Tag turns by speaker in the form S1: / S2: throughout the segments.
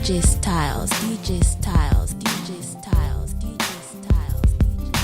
S1: DJ Styles, DJ Styles, DJ Styles, DJ Styles, DJ Styles.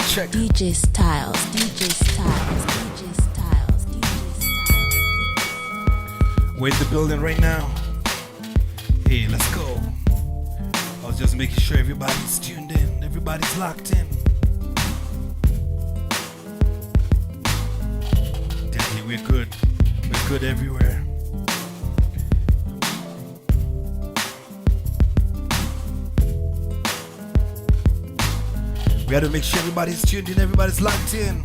S2: Check.
S1: DJ Styles, DJ Styles, DJ Styles, DJ Styles.
S2: We're in the building right now. Hey, let's go. I was just making sure everybody's tuned in, everybody's locked in. Definitely, we're good. We're good everywhere. We gotta make sure everybody's tuned in, everybody's locked in.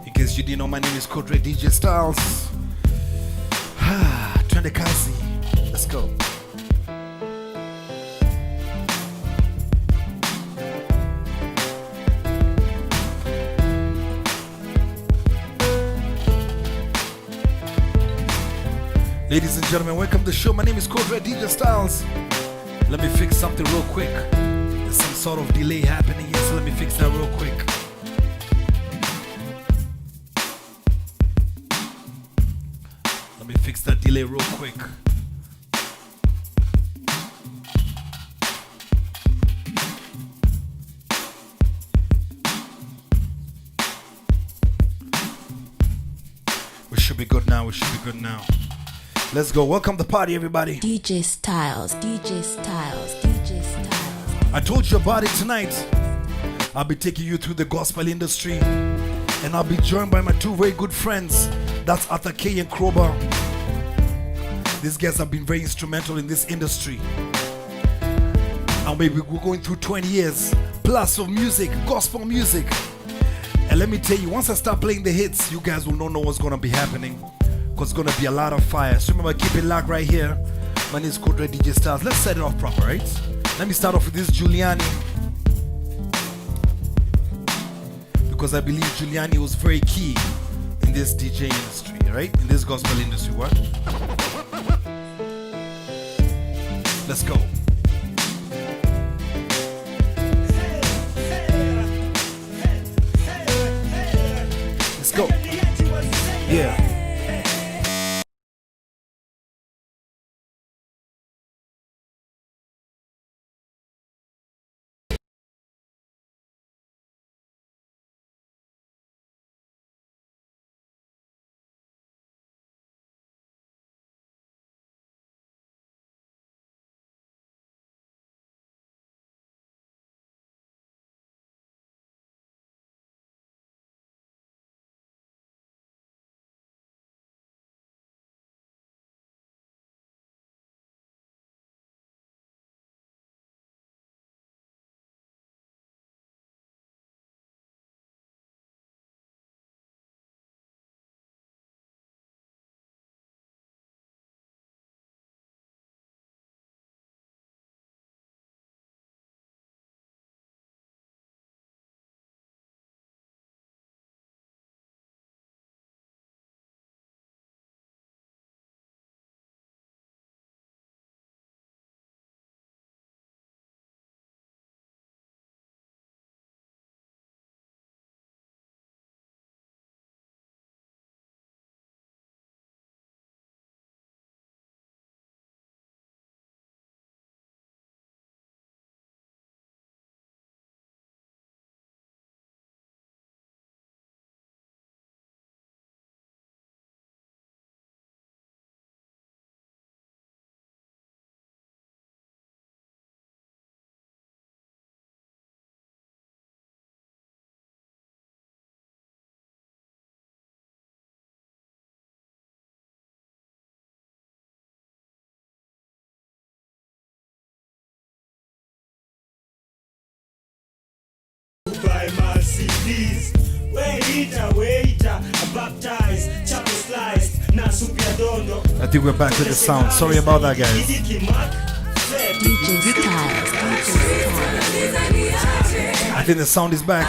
S2: In case you didn't know, my name is Kodre DJ Styles. Twende kazi. Let's go. Ladies and gentlemen, welcome to the show. My name is Kodre DJ Styles. Let me fix something real quick. There's some sort of delay happening here, so let me fix that real quick. Let me fix that delay real quick. We should be good now. We should be good now. Let's go. Welcome to the party, everybody.
S1: DJ Styles, DJ Styles, DJ Styles.
S2: I told you about it tonight. I'll be taking you through the gospel industry, and I'll be joined by my two very good friends. That's Arthur K and Krowbar. These guys have been very instrumental in this industry. And maybe we're going through 20 years plus of music, gospel music. And let me tell you, once I start playing the hits, you guys will not know what's gonna be happening, because it's gonna be a lot of fire. So remember, keep it locked right here. My name is Kodre DJ Styles. Let's set it off proper, right? Let me start off with this Giuliani, because I believe Giuliani was very key in this DJ industry, right? In this gospel industry. What? Let's go. Let's go. Yeah.
S3: buy Mercedes. Waiter, baptized, chapel sliced, na soup ya dondo.
S2: I think we're back to the sound. Sorry about that, guys.
S1: DJ Styles.
S2: I think the sound is back.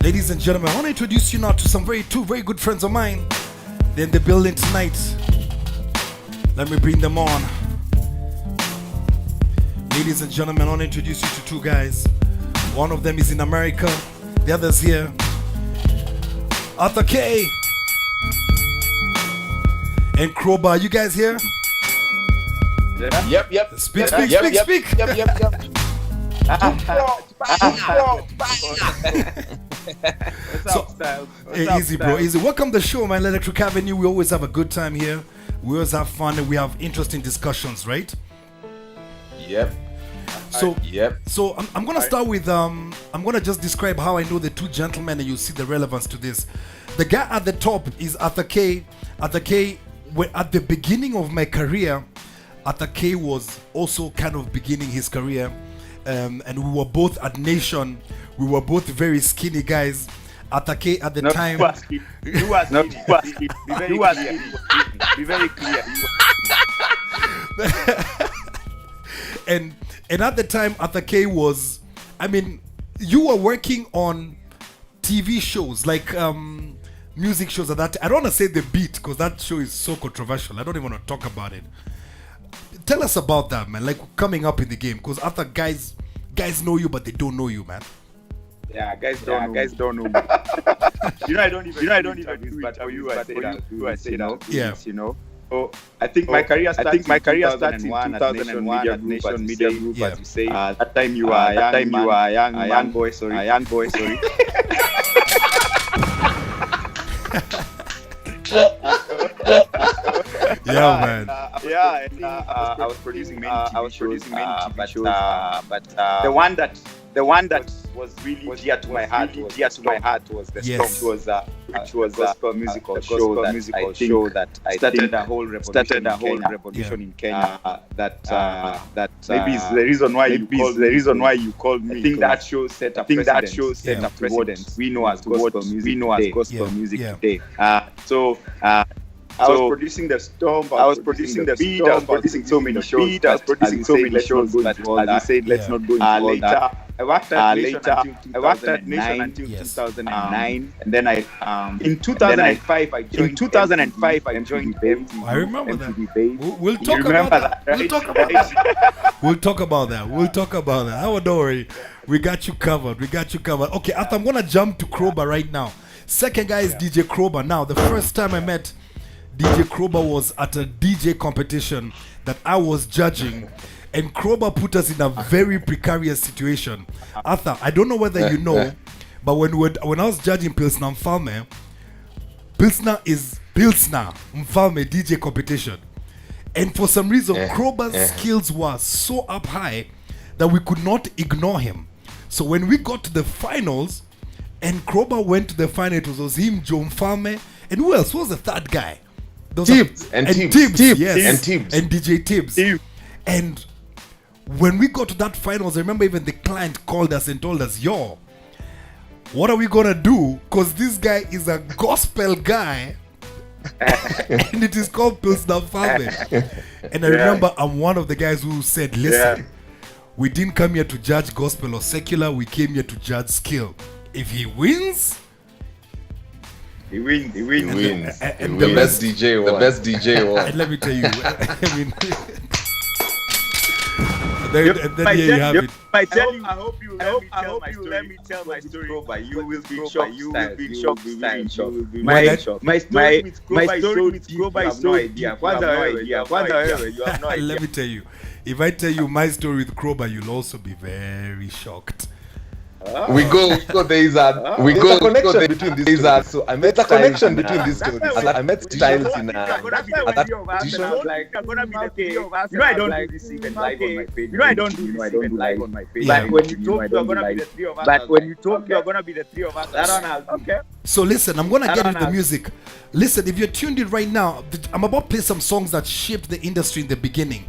S2: Ladies and gentlemen, I want to introduce you now to two very good friends of mine. They're in the building tonight. Let me bring them on. Ladies and gentlemen, I want to introduce you to two guys. One of them is in America, the other's here. Arthur K and Krowbar, you guys here?
S4: Yep.
S2: Speak. Easy, bro. Easy. Welcome to the show, man. Electric Avenue. We always have a good time here. We always have fun and we have interesting discussions, right?
S4: Yep.
S2: So I'm gonna start with I'm gonna just describe how I know the two gentlemen, and you'll see the relevance to this. The guy at the top is Arthur K. Arthur K. At the beginning of my career, Arthur K was also kind of beginning his career, and we were both at Nation. We were both very skinny guys. Arthur K at the time.
S5: Be very clear.
S2: And at the time, Arthur K was, I mean, you were working on TV shows, like music shows at that time. I don't want to say The Beat, because that show is so controversial. I don't even want to talk about it. Tell us about that, man, like coming up in the game, because other guys know you, but they don't know you, man.
S5: Yeah, guys don't know me. I don't even do it, but for you, I say that.
S2: Yeah.
S5: So I think my career started in 2001 at Nation Media Group, as you say. That time you are a young boy. Sorry.
S2: Yeah, man.
S5: I was producing many TV shows, but the one that was really dear to my heart was the Storm, which was gospel musical show that I started a whole revolution in Kenya. That maybe is the reason why you called me. I think that show set a precedent. We know as gospel music today. I was producing the Storm. I was producing the Beat. I was producing so many shows. But as you said, let's not go into all that. I worked at Nation until 2009, and then in 2005 I joined them.
S2: I remember that. We'll
S5: talk about that.
S2: We'll talk about that. Oh, don't worry. We got you covered. Okay, Arthur, I'm gonna jump to Krowbar right now. Second guy is DJ Krowbar. Now, the first time I met DJ Krowbar was at a DJ competition that I was judging, and Krowbar put us in a very precarious situation. Arthur, I don't know whether you know, but when I was judging Pilsner Mfalme, Pilsner is Pilsner Mfalme DJ competition, and for some reason Krowbar's skills were so up high that we could not ignore him. So when we got to the finals, and Krowbar went to the final, it was him, Joe Mfalme, and who else was the third guy?
S4: Tibbs.
S2: Yes.
S4: And Tibbs.
S2: And DJ Tibbs. And when we got to that finals, I remember even the client called us and told us, yo, what are we gonna do? Because this guy is a gospel guy and it is called Pilsner Farming. And I remember I'm one of the guys who said, listen, we didn't come here to judge gospel or secular, we came here to judge skill. If he wins,
S5: he wins.
S2: And
S4: the best DJ won.
S2: And let me tell you, I mean, then here you have it.
S5: I hope you let me tell my story. You will be shocked. My story with Krowbar is so deep. You have no idea.
S2: Let me tell you, if I tell you my story with Krowbar, you'll also be very shocked.
S4: We go there is a connection between these so I met a connection between these two. I met Styles in that t-shirt.
S5: I don't do this even live on my page. I don't do this even live on my page. But when you talk, you're gonna be the three of us. But when you talk, you're gonna be the three of us. I don't know. Okay.
S2: So listen, I'm gonna get into the music. Listen, if you're tuned in right now, I'm about to play some songs that shaped the industry in the beginning.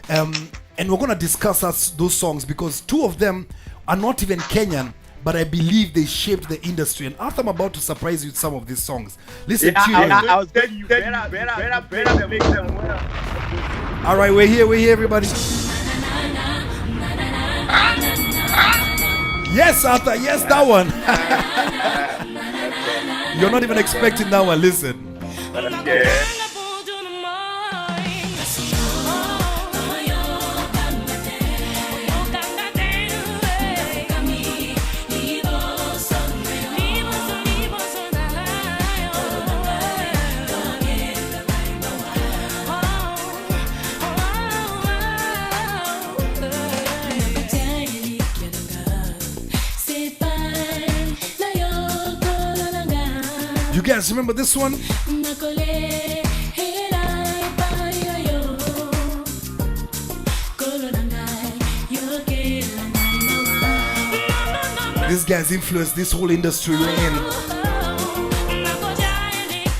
S2: And we're gonna discuss those songs because two of them are not even Kenyan, but I believe they shaped the industry. And after I'm about to surprise you with some of these songs. Listen, tune in.
S5: I was telling you, better make them.
S2: All right, we're here, everybody. Yes, Arthur, yes, that one. You're not even expecting that one. Listen.
S5: Yeah.
S2: You guys remember this one? These guys influenced this whole industry we're in.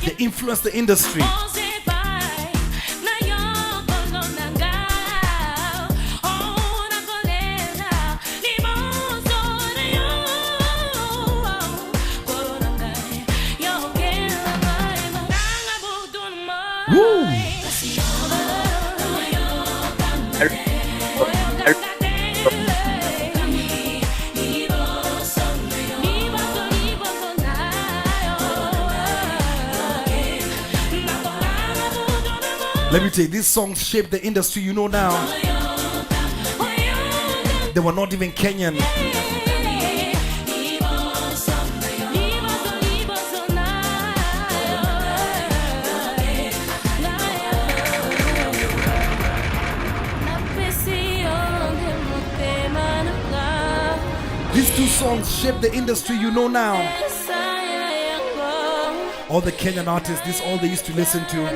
S2: They influenced the industry. Woo! Let me tell you, these songs shaped the industry you know now. They were not even Kenyan. These two songs shaped the industry you know now. All the Kenyan artists, this is all they used to listen to.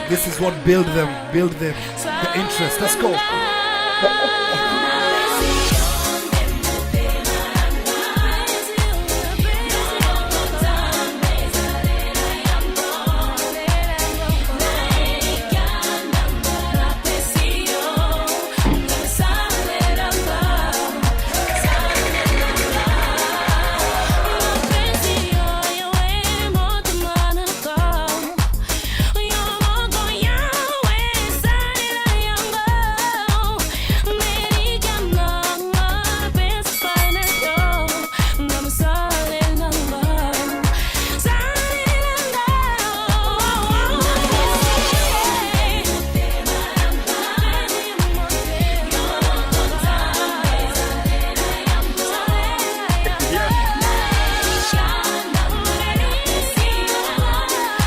S2: This is what built them, the interest. Let's go.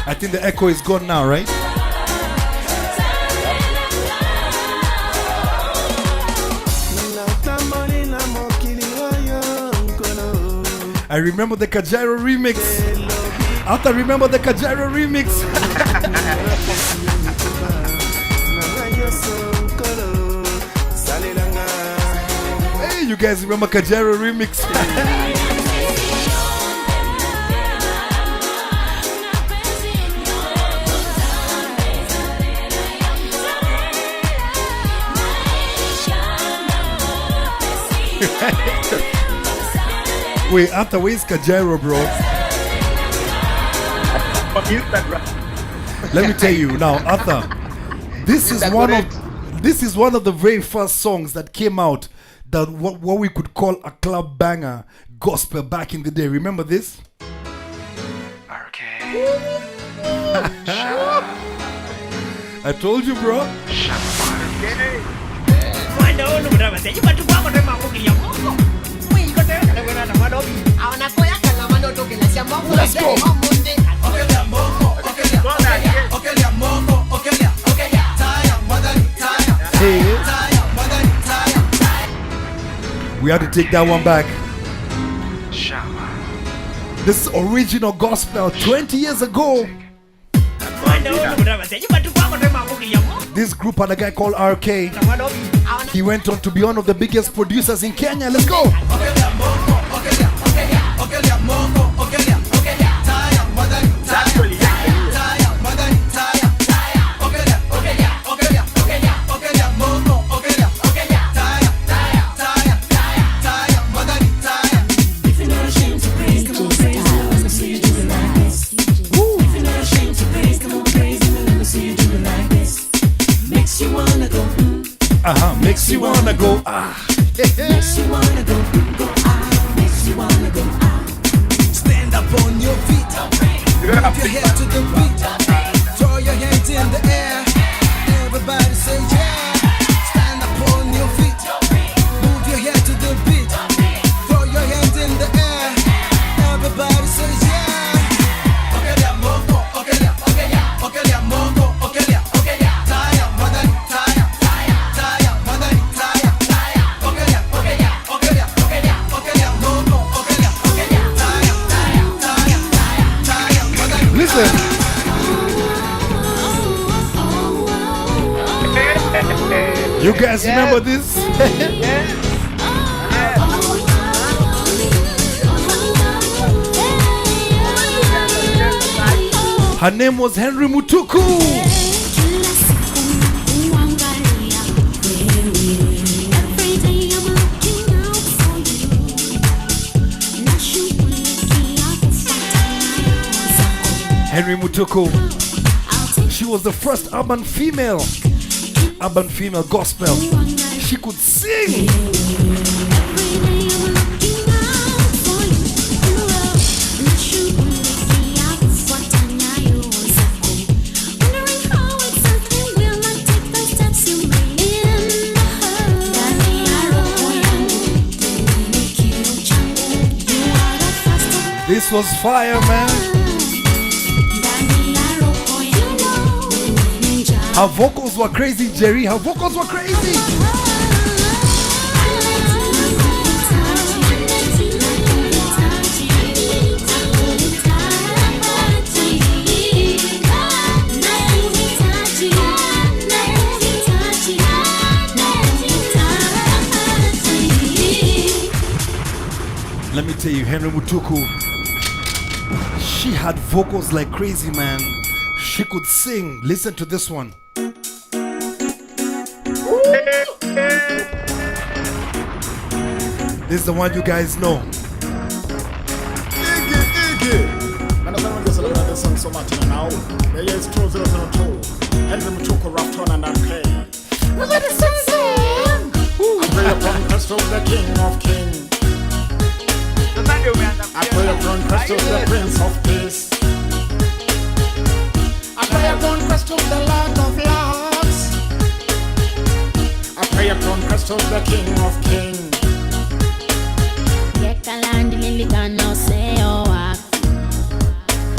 S2: I think the echo is gone now, right? I remember the Kajairo remix. After remember the Kajairo remix. Hey, you guys remember Kajairo remix? Wait, Arthur, where's Kajairo, bro? Let me tell you now, Arthur. This is one of the very first songs that came out that what we could call a club banger gospel back in the day. Remember this? Okay. I told you, bro. Let's go. Hey. We had to take that one back. This is original gospel 20 years ago. This group had a guy called RK. He went on to be one of the biggest producers in Kenya. Let's go. Makes you wanna go makes you wanna go makes you wanna go Stand up on your feet, move your head to the beat, throw your hands in the air, everybody say yeah. Stand up on your feet, move your head to the beat, throw your hands in the air, everybody say yeah. You guys remember this? Her name was Henry Mutuku. Henry Mutuku. She was the first urban female gospel. She could sing. This was fire, man. Her vocals were crazy, Jerry. Her vocals were crazy. Let me tell you, Henry Mutuku, she had vocals like crazy, man. She could sing. Listen to this one. This is the one you guys know. So much now. The year is 2002. Henry Mutuku rapped on and play. I pray upon Christ of the King of Kings. I pray upon Christ of the Prince of Peace. I pray upon Christ of the Lord of Lords. I pray upon Christ of the King of Kings.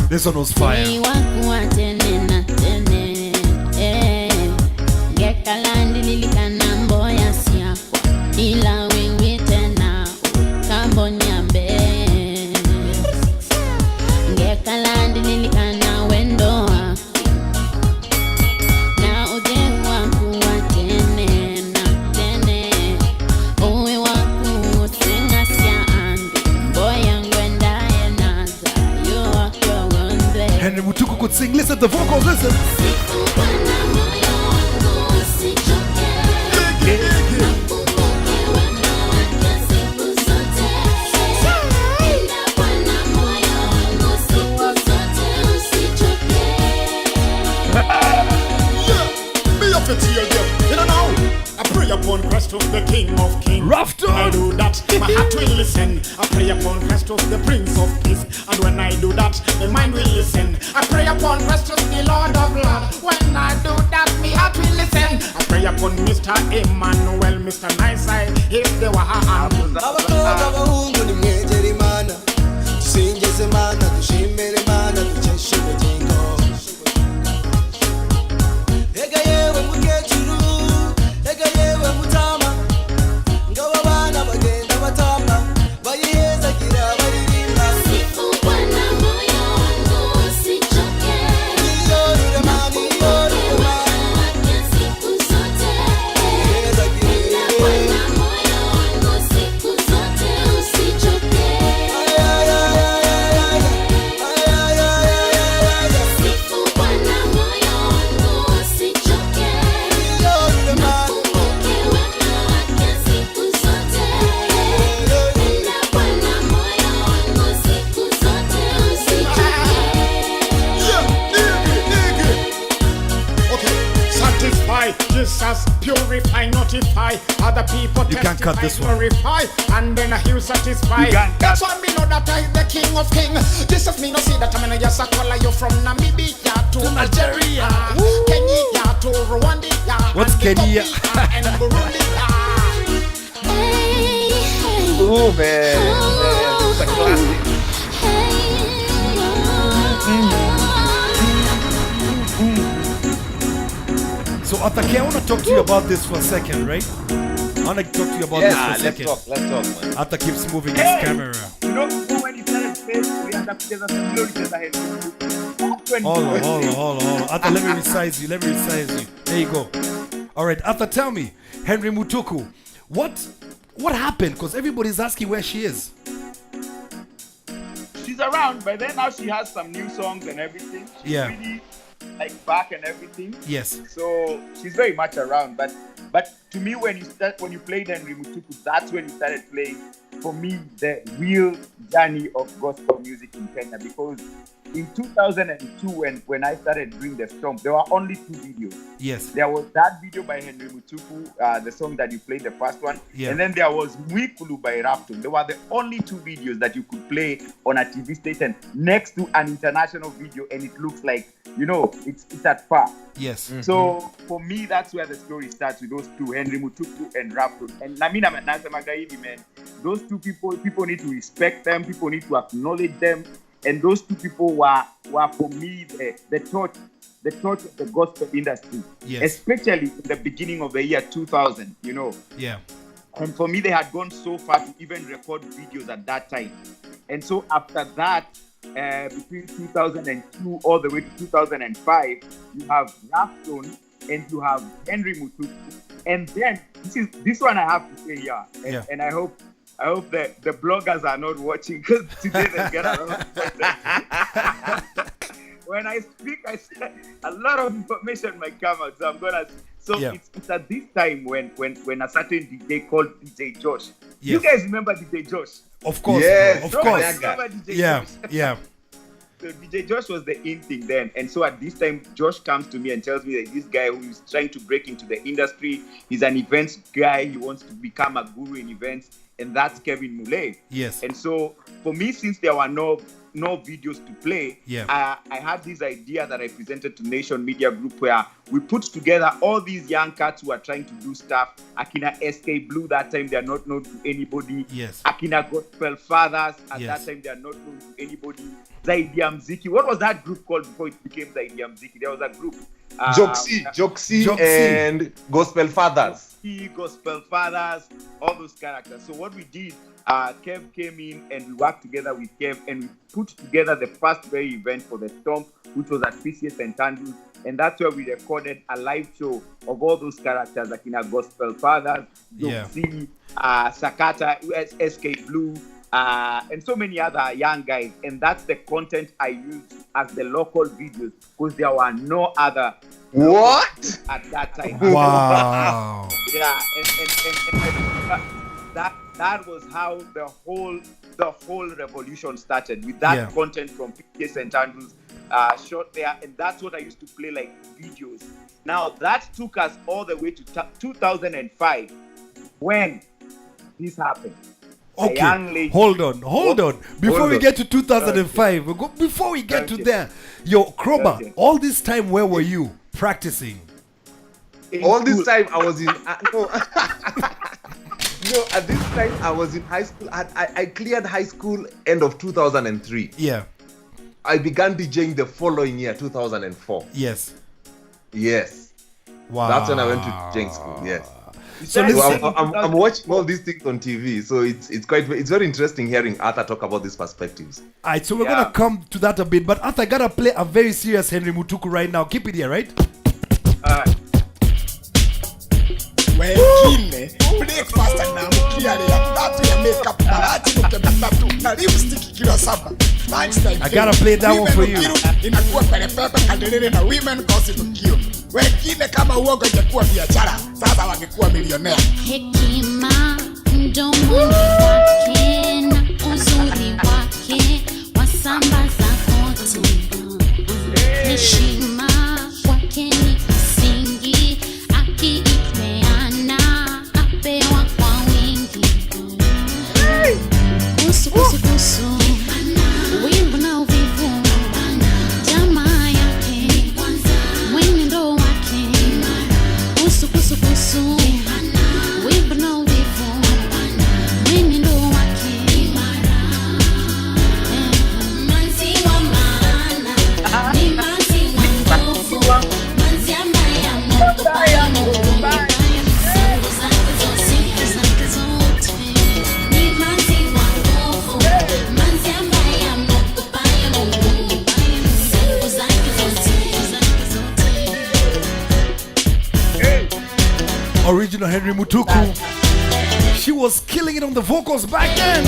S2: This one was fire. Henry Mutuku could sing. Listen to the vocals, listen. I pray upon Christ of the King of Kings. I do that, my heart will listen. I pray upon Christ of the Prince of Peace. And when I do that, my mind will listen. I pray upon Christ of the Lord of Lords. When I do that, my heart will listen. I pray upon Mr. Emmanuel, Mr. Nice Eye, if they were
S6: just purify, notify other people.
S2: You can't cut this one.
S6: Glorify, and then he'll satisfy. That's why me know that I the king of kings. This is me no see that I'm gonna just call you from Namibia to Nigeria, Kenya to Rwanda.
S2: What's Kenya?
S6: And Burundi.
S4: Oh man, it's a classic.
S2: So Atake, I want to talk to you about this for a second, right? I want to talk to you about this for a second.
S4: Let's talk, man.
S2: Atta keeps moving his camera.
S5: You know when he started playing, we end up together some glory together here.
S2: Hold on. Atta, let me resize you. There you go. All right, Atta, tell me, Henry Mutuku, what happened? Because everybody's asking where she is.
S5: She's around, but then now she has some new songs and everything. She's really like back and everything.
S2: Yes.
S5: So she's very much around, but to me when you played Henry Mutuku, that's when you started playing for me the real journey of gospel music in Kenya, because in 2002 when I started doing the Stomp, there were only 2 videos.
S2: Yes.
S5: There was that video by Henry Mutuku, the song that you played, the first one.
S2: Yeah.
S5: And then there was Mwikulu by Rapton. They were the only 2 videos that you could play on a TV station next to an international video, and it looks like, it's at par.
S2: Yes. Mm-hmm.
S5: So for me, that's where the story starts, with those 2, Henry Mutuku and Rapton. And Namina Manasa Magaibi, man, those 2 people need to respect them, people need to acknowledge them. And those 2 people were for me the torch of the gospel industry, especially in the beginning of the year 2000,
S2: Yeah.
S5: And for me, they had gone so far to even record videos at that time. And so after that, between 2002 all the way to 2005, you have Rapton and you have Henry Mutuku. And then this one I have to say here, and I hope that the bloggers are not watching, because today they get a lot of content. When I speak, I say a lot of information might come out. So I'm gonna. So it's at this time when a certain DJ called DJ Josh. You guys remember DJ Josh?
S2: Of course.
S4: Yes,
S2: of course.
S5: Remember DJ Josh?
S2: Yeah.
S5: So DJ Josh was the in thing then. And so at this time, Josh comes to me and tells me that this guy who is trying to break into the industry, he's an events guy. He wants to become a guru in events. And that's Kevin Mule.
S2: Yes.
S5: And so for me, since there were no videos to play, I had this idea that I presented to Nation Media Group, where we put together all these young cats who are trying to do stuff. Akina SK Blue, that time they are not known to anybody.
S2: Yes.
S5: Akina Gospel Fathers, at that time they are not known to anybody. Zaidia Mziki. What was that group called before it became Zaidia Mziki? There was a group.
S4: Joxy and Gospel Fathers.
S5: Gospel Fathers, all those characters. So what we did, Kev came in and we worked together with Kev and we put together the first very event for the Stomp, which was at PCS and Andrews. And that's where we recorded a live show of all those characters, like in our Gospel Fathers, Joxy, Sakata, SK Blue, and so many other young guys. And that's the content I used as the local videos, because there were no other
S4: what
S5: at that time.
S2: Wow.
S5: Yeah, and that was how the whole revolution started, with that content from PK St. Andrews shot there, and that's what I used to play like videos. Now that took us all the way to 2005 when this happened.
S2: Okay, hold on. Before we get to 2005, before we get to there, Krowbar, all this time, where were you practicing?
S4: All this time I was in at this time I was in high school. I cleared high school end of 2003.
S2: Yeah.
S4: I began DJing the following year, 2004.
S2: Yes.
S4: Wow. That's when I went to DJing school. Yes.
S2: So
S4: I'm watching all these things on TV, so it's very interesting hearing Arthur talk about these perspectives.
S2: Alright, so we're gonna come to that a bit, but Arthur, I gotta play a very serious Henry Mutuku right now. Keep it here, right?
S6: Alright. Wengine breakfast na mkiale ya 3 ya makeup balati mkebitatu na lipstick kilo 7. Lunchtime.
S2: I gotta play that one for you.
S6: Inakuwa perepepe kadelele na women gossip tukio. Wengine kama uoga ingekuwa biashara, sasa wangekuwa milionea.
S1: Hekima mdomoni wake na uzuri wake wasambaza kote. Heshima kwake ni msingi, akiipa
S2: original Henry Mutuku. She was killing it on the vocals back then.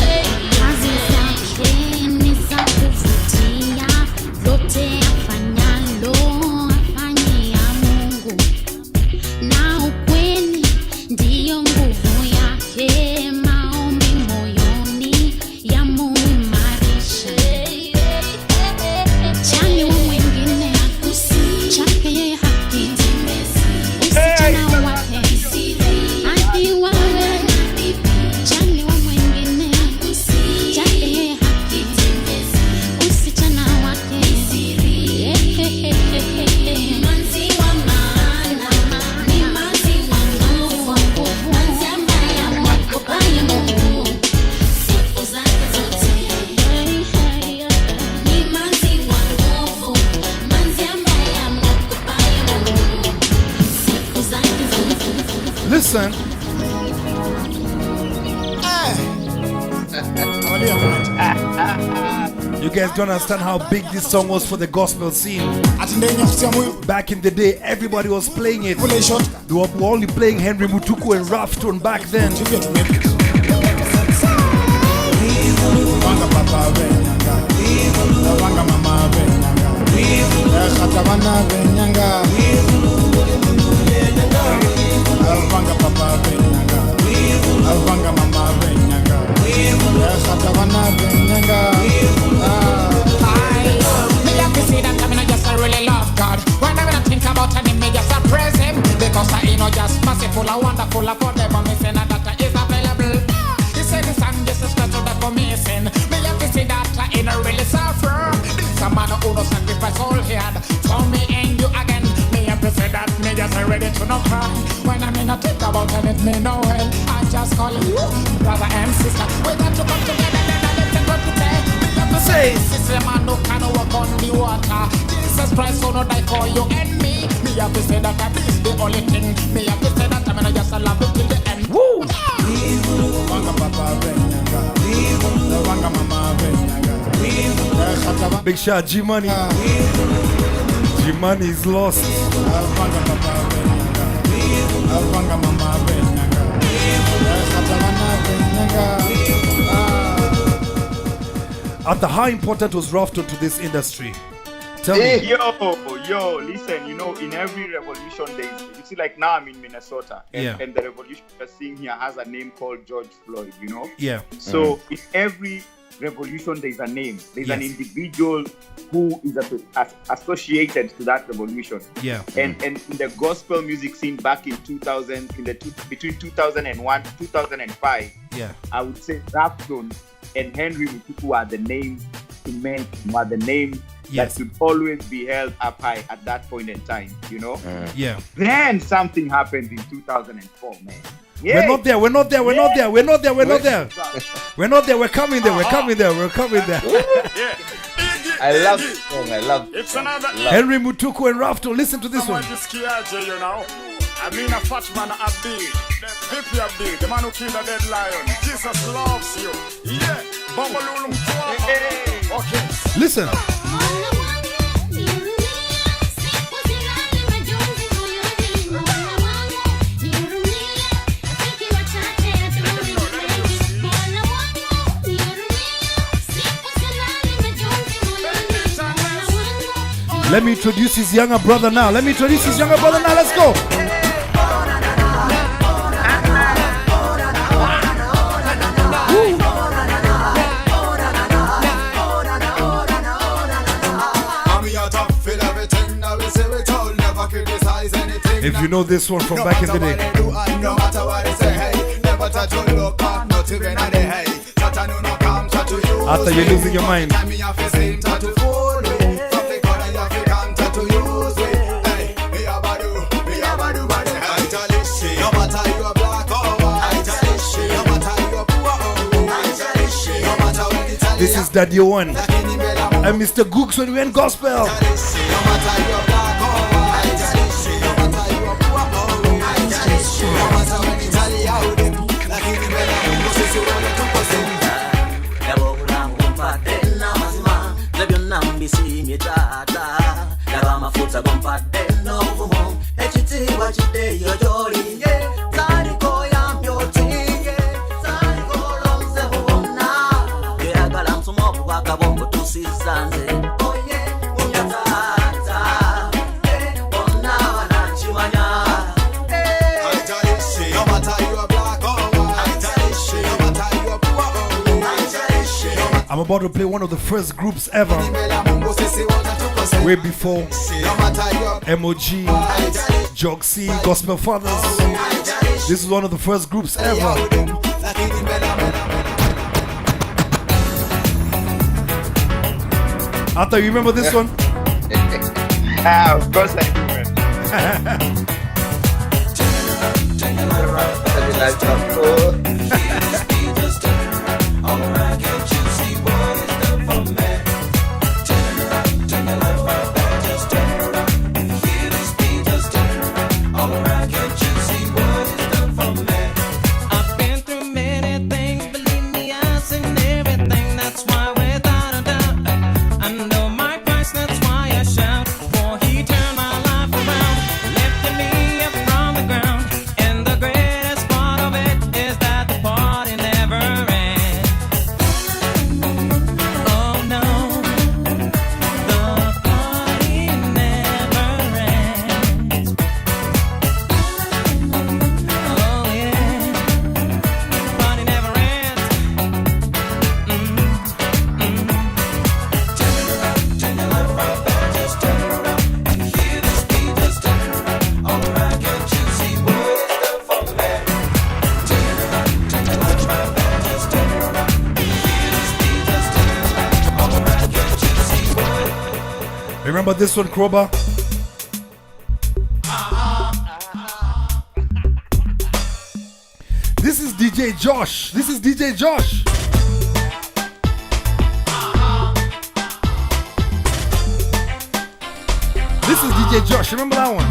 S2: Listen. You guys don't understand how big this song was for the gospel scene. Back in the day, everybody was playing it. They were only playing Henry Mutuku and Rafton back then.
S6: Because I know just merciful and wonderful for them and missing and that is available. He said the song just is special that for me sin. Me have to see that I ain't really suffer. This a man who no sacrifice all he had for me and you again. Me have to say that me just ready to no cry. When I mean I think about it, it me no well. I just call you brother and sister. We got to come together and let's take what to say. Me have to say this is a man who can walk on the water. Jesus Christ so no die for you and me. Me have to say that this is the only thing. Me have to say that I'm gonna just love it till the end.
S2: Woo! Big shot, G Money. G Money is lost. At the how important was Rafton to this industry? Tell me.
S5: Yo, listen, you know, in every revolution days, you see, like now I'm in Minnesota, and the revolution we're seeing here has a name called George Floyd, you know?
S2: Yeah.
S5: So in every revolution, there's a name. There's an individual who is associated to that revolution.
S2: Yeah.
S5: And in the gospel music scene back in 2000, between 2001 to 2005, I would say Rafton and Henry Mutuku are the names to mention, are the names that should always be held up high at that point in time, you know? Then something happened in 2004, man.
S2: We're not there. We're coming there.
S4: I love this song. I love it.
S2: Henry Mutuku and Rafton. Listen to this one.
S6: I mean a fat man Abdi, Vipi Abdi, the man who killed a dead lion. Jesus loves you. Yeah. Okay.
S2: Listen. Let me introduce his younger brother now. Let's go. If you know this one from back in the day. After you're losing your mind. This is Daddy One and Mr. Gooks when we went gospel. about to play one of the first groups ever. Way before MOG, Joxy, Gospel Fathers. This is one of the first groups ever. Arthur, you remember this one?
S5: Of course I do, man.
S2: Remember this one, Krowbar? This is DJ Josh. This is DJ Josh. This is DJ Josh. Remember that one?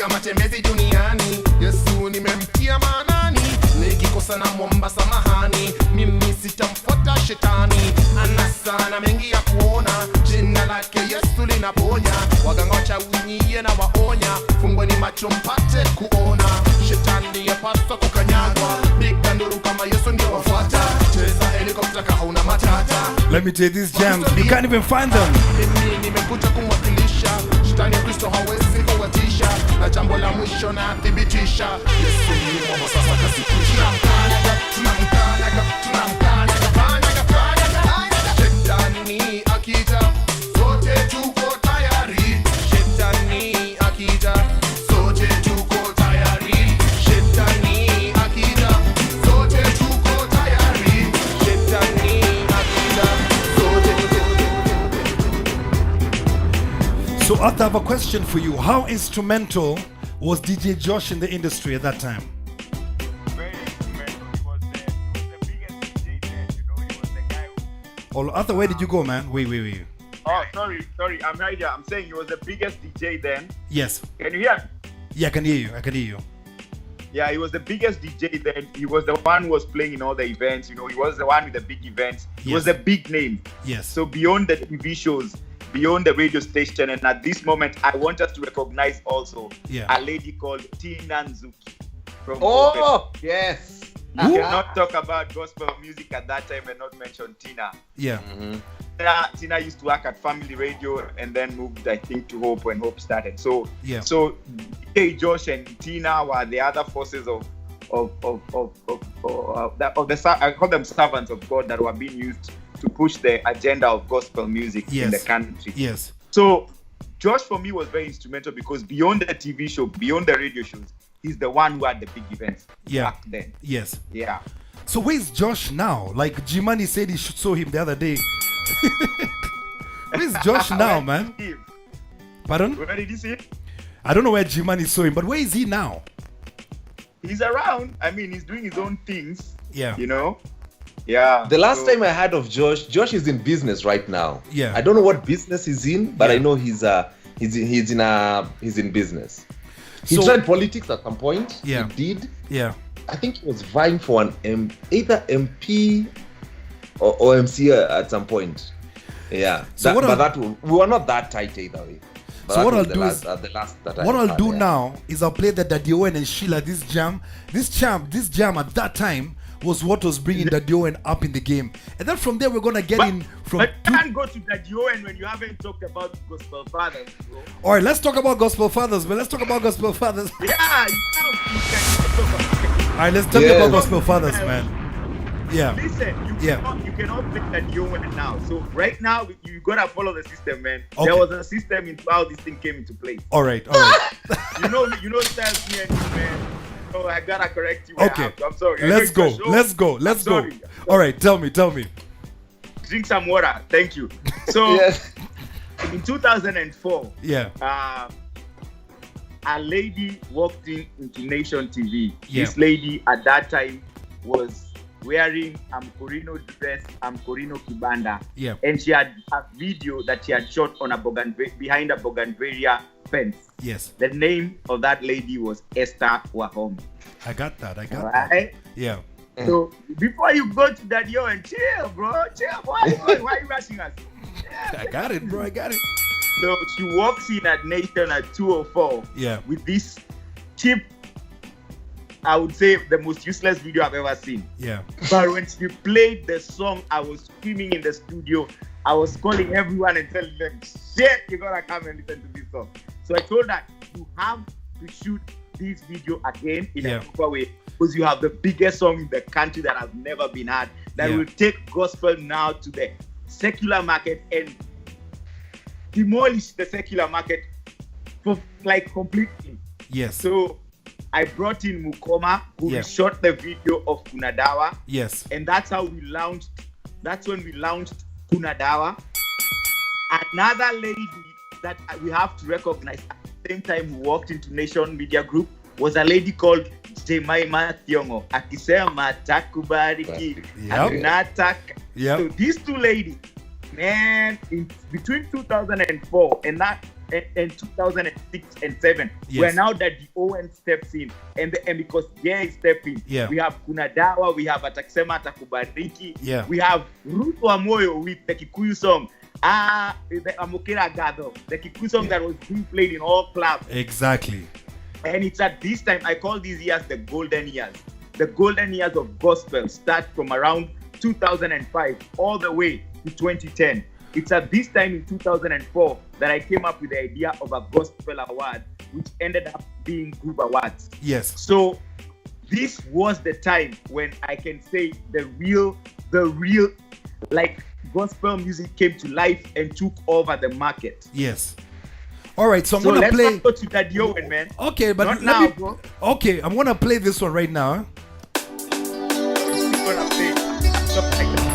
S6: Matembezi duniani, Yesu nimemtia manani, nikikosa na mwomba samahani, mimi sitamfuata shetani, ana sana mengi ya kuona, jina lake Yesu linaponya, waganga wachawi na waonya, fungweni macho mpate kuona, shetani yapaswa kukanyagwa, piga nduru kama Yesu ndio wafuata, cheza helikopta kama una matata.
S2: Let me tell you these jams, you can't even find them.
S6: Mimi nimekuja kumwakilisha, shetani ya Kristo hawezi kuwatisha, na jambo la mwisho na thibitisha, Yesu ni mwema sasa kasitisha. Shetani akija, sote tuko tayari. Shetani akija, sote tuko tayari. Shetani akija, sote tuko tayari. Shetani akija, sote tuko.
S2: So Arthur, I have a question for you. How instrumental was DJ Josh in the industry at that time?
S5: Very instrumental. He was the biggest DJ then. You know, he was the guy who...
S2: Oh, Arthur, where did you go, man? Wait.
S5: Oh, sorry. I'm right here. I'm saying he was the biggest DJ then.
S2: Yes.
S5: Can you hear me?
S2: Yeah, I can hear you.
S5: Yeah, he was the biggest DJ then. He was the one who was playing in all the events. You know, he was the one with the big events. He was a big name.
S2: Yes.
S5: So beyond the TV shows, beyond the radio station, and at this moment, I want us to recognize also a lady called Tina Nzuki from
S4: Puppet. Yes.
S5: You cannot talk about gospel music at that time and not mention Tina.
S2: Yeah.
S5: Mm-hmm. Tina used to work at Family Radio and then moved, I think, to Hope when Hope started. So DJ Josh and Tina were the other forces of the I call them servants of God that were being used to push the agenda of gospel music in the country.
S2: Yes.
S5: So Josh for me was very instrumental because beyond the TV show, beyond the radio shows, he's the one who had the big events back then.
S2: Yes.
S5: Yeah.
S2: So where's Josh now? Like Jimani said he saw him the other day. Where's Josh now, man? Pardon?
S5: Where did you see him?
S2: I don't know where Jimani saw him, but where is he now?
S5: He's around. I mean, he's doing his own things.
S2: Yeah.
S5: You know? Yeah.
S4: The last time I heard of Josh is in business right now.
S2: Yeah.
S4: I don't know what business he's in, but I know he's in business. He tried politics at some point.
S2: Yeah.
S4: He did.
S2: Yeah.
S4: I think he was vying for an either MP or MC at some point. Yeah.
S2: So
S4: we were not that tight either way. But
S2: so what I'll
S4: the
S2: do
S4: last,
S2: is
S4: the last that
S2: what
S4: I
S2: I'll
S4: had,
S2: do
S4: yeah.
S2: now is I'll play the Daddy Owen and Sheila this jam at that time was what was bringing Daddy Owen up in the game, and then from there we're gonna get in from.
S3: But you can't go to Daddy Owen when you haven't talked about Gospel Fathers, bro.
S2: All right, let's talk about Gospel Fathers, but let's talk about Gospel Fathers.
S3: Yeah, you can talk about.
S2: All right, let's talk about Gospel Fathers, man. Yeah.
S3: Listen, you cannot play Daddy Owen now. So right now you gotta follow the system, man.
S2: Okay.
S3: There was a system in how this thing came into place.
S2: All right.
S3: you know, styles me and you, man. So I gotta correct you.
S2: Okay.
S3: I'm sorry.
S2: Let's go.
S3: Sorry.
S2: All right, tell me.
S3: Drink some water. Thank you. So
S4: Yes.
S3: in 2004,
S2: Yeah.
S3: a lady walked into Nation TV.
S2: Yeah.
S3: This lady at that time was wearing Corino dress, Corino Kibanda.
S2: Yeah.
S3: And she had a video that she had shot on behind a Bougainvillea fence.
S2: Yes.
S3: The name of that lady was Esther Wahome.
S2: I got that.
S3: Right?
S2: Yeah.
S3: So before you go to Daddy Owen, chill, bro. Chill. Why are you rushing us?
S2: I got it, bro. I got it.
S3: So she walks in at Nation at 2:04.
S2: Yeah.
S3: With this cheap, I would say the most useless video I've ever seen.
S2: Yeah.
S3: But when she played the song, I was screaming in the studio. I was calling everyone and telling them, shit, you gotta come and listen to this song. So I told her, you have to shoot this video again in a proper way, because you have the biggest song in the country that has never been heard, that will take gospel now to the secular market and demolish the secular market for like completely.
S2: Yes.
S3: So I brought in Mukoma, who shot the video of Kunadawa.
S2: Yes.
S3: And that's how we launched. That's when we launched Kunadawa. Another lady that we have to recognize at the same time who walked into Nation Media Group was a lady called Jemima Thiongo. Akisema takubariki. Anataka. So these two ladies, man, between 2004 and 2006 and 7, where now that the Owen steps in, and because is stepping, we have Kunadawa, we have Atakisema Takubariki, we have Ruth Wamoyo with the Kikuyu song, the Amokera Gado, the Kikuyu song that was being played in all clubs.
S2: Exactly.
S3: And it's at this time, I call these years the golden years. The golden years of gospel start from around 2005 all the way to 2010. It's at this time in 2004 that I came up with the idea of a gospel award, which ended up being Group Awards.
S2: Yes.
S3: So this was the time when I can say the real, like gospel music came to life and took over the market.
S2: Yes. All right, so I'm gonna play.
S3: Let's go to Daddy Owen, man.
S2: Okay, but
S3: not now, bro.
S2: Okay, I'm gonna play this one right now.
S3: Gonna play stuff like that.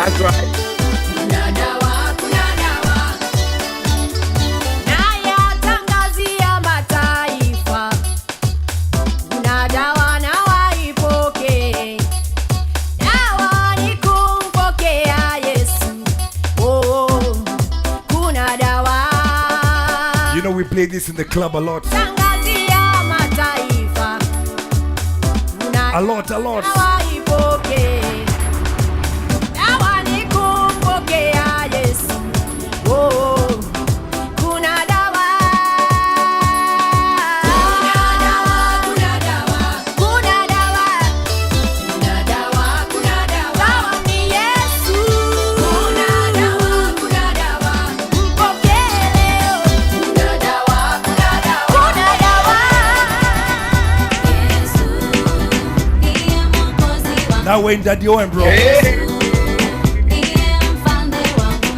S3: That's right.
S7: Nayatangazia mataifa, kuna dawa na waipoke. Dawa ni kumpokea Yesu. Oh, kuna dawa.
S2: You know we play this in the club a lot.
S7: Tangazia mataifa, kuna
S2: A lot.
S7: dawa waipoke. Dawa ni kumpokea Yesu. Oh, kuna dawa. Kuna dawa. Kuna dawa. Dawa ni Yesu. Kuna dawa. Mpokee leo. Kuna dawa. Yesu ndiye mwokozi wangu.
S2: Now we're in Daddy Owen, bro.
S7: Ndiye mfalme wangu.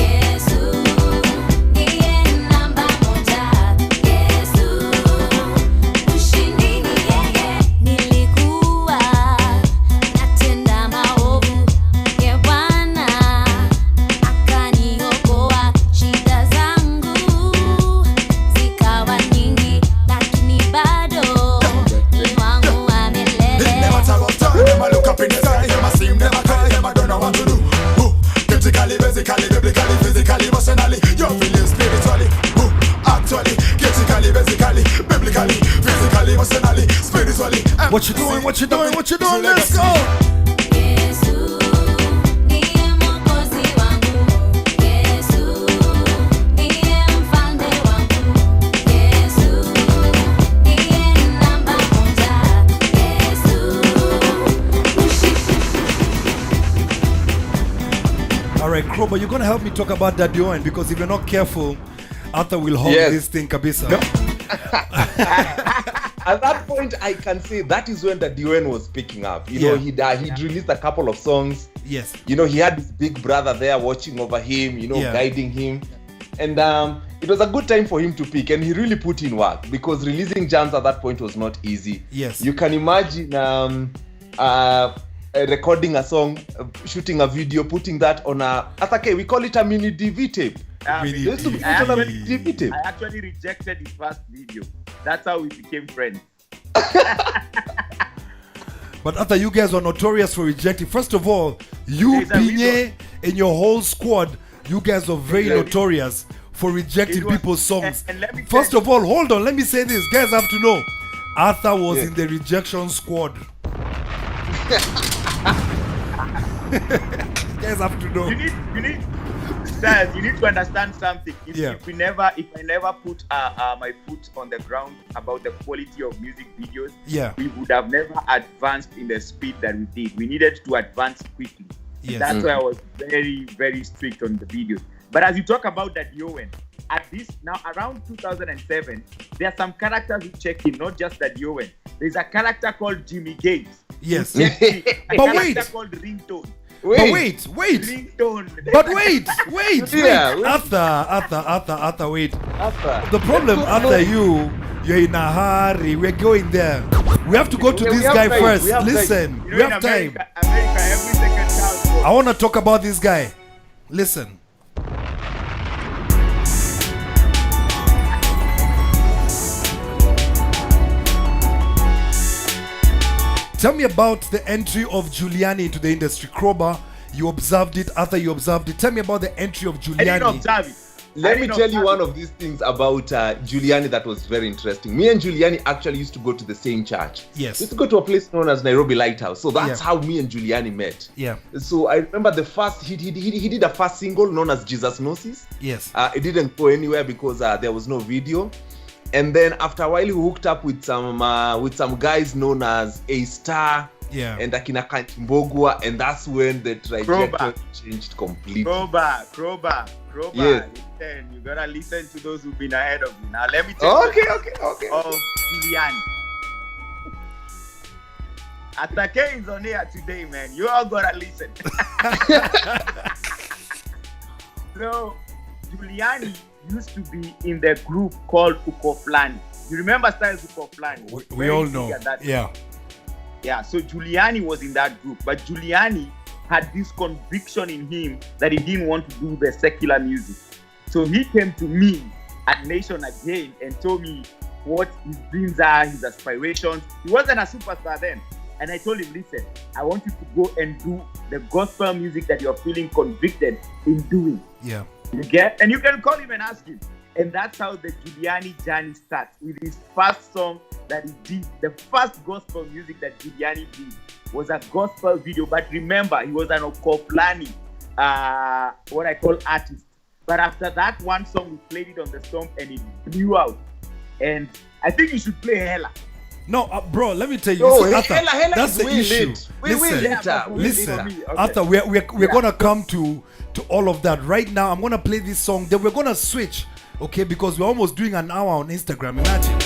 S7: Yesu ndiye namba moja. Yesu ushindi ni yeye. Nilikuwa natenda maovu, ye Bwana akaniokoa. Shida zangu zikawa nyingi, lakini bado
S2: What you doing? What you doing? What you doing? Let's go.
S7: Yesu ndiye mwokozi wangu. Yesu ndiye mfalme wangu. Yesu ndiye namba moja. Yesu
S2: All right, Krowbar, you're gonna help me talk about that UN, because if you're not careful, Arthur will hold this thing, kabisa.
S4: At that point, I can say that is when the UN was picking up. You know, he'd released a couple of songs.
S2: Yes.
S4: You know, he had his big brother there watching over him, you know, guiding him. And it was a good time for him to pick, and he really put in work, because releasing jams at that point was not easy.
S2: Yes.
S4: You can imagine recording a song, shooting a video, putting that on a, we call it a mini DV tape.
S3: I actually rejected his first video. That's how we became friends.
S2: But Arthur, you guys are notorious for rejecting. First of all, you, Pinye, and your whole squad, you guys are very notorious for rejecting people's songs.
S3: And let me
S2: First of all, hold on, let me say this. Guys have to know, Arthur was in the rejection squad. Guys have to know.
S3: You need to understand something. If I never put my foot on the ground about the quality of music videos, we would have never advanced in the speed that we did. We needed to advance quickly. That's why I was very, very strict on the videos. But as you talk about that Yowen, at this now around 2007, there are some characters who check in, not just that Yowen. There's a character called Jimmy Gates.
S2: Yes.
S3: A
S2: But
S3: character called Ringtone.
S2: Wait.
S3: Ringtone.
S2: But wait. Arthur, wait. The problem, Arthur, you're in a hurry. We're going there. We have to go to this guy first. Listen, we have time.
S3: America, every second counts.
S2: I want to talk about this guy. Listen. Tell me about the entry of Giuliani into the industry. Krowbar, you observed it. Arthur, you observed it. Tell me about the entry of Giuliani.
S3: I didn't observe it.
S4: Let me tell you one of these things about Giuliani that was very interesting. Me and Giuliani actually used to go to the same church.
S2: Yes.
S4: We used to go to a place known as Nairobi Lighthouse. So that's how me and Giuliani met.
S2: Yeah.
S4: So I remember the first, he did a first single known as Jesus Gnosis.
S2: Yes.
S4: It didn't go anywhere because there was no video. And then after a while, he hooked up with some guys known as A Star.
S2: Yeah.
S4: And Akina Mbogwa, and that's when the trajectory changed completely.
S3: Krowbar.
S4: Yes.
S3: Listen, you gotta listen to those who've been ahead of you. Now let me tell you of Giuliani. Atake is on here today, man. You all gotta listen. So Giuliani used to be in the group called Ukoflani. You remember Styles Ukoflani?
S2: We all know.
S3: Yeah, so Giuliani was in that group, but Giuliani had this conviction in him that he didn't want to do the secular music. So he came to me at Nation again and told me what his dreams are, his aspirations. He wasn't a superstar then. And I told him, listen, I want you to go and do the gospel music that you're feeling convicted in doing.
S2: Yeah.
S3: You get? And you can call him and ask him. And that's how the Giuliani journey starts, with his first song that he did. The first gospel music that Giuliani did was a gospel video. But remember, he was an Okoflani, what I call artist. But after that one song, we played it on the song and it blew out. And I think you should play Hella.
S2: No, bro, let me tell you.
S4: No,
S2: Arthur,
S4: Hella
S2: that's the issue. Listen, Arthur, we're gonna come to all of that. Right now, I'm gonna play this song. Then we're gonna switch, okay? Because we're almost doing an hour on Instagram. Imagine.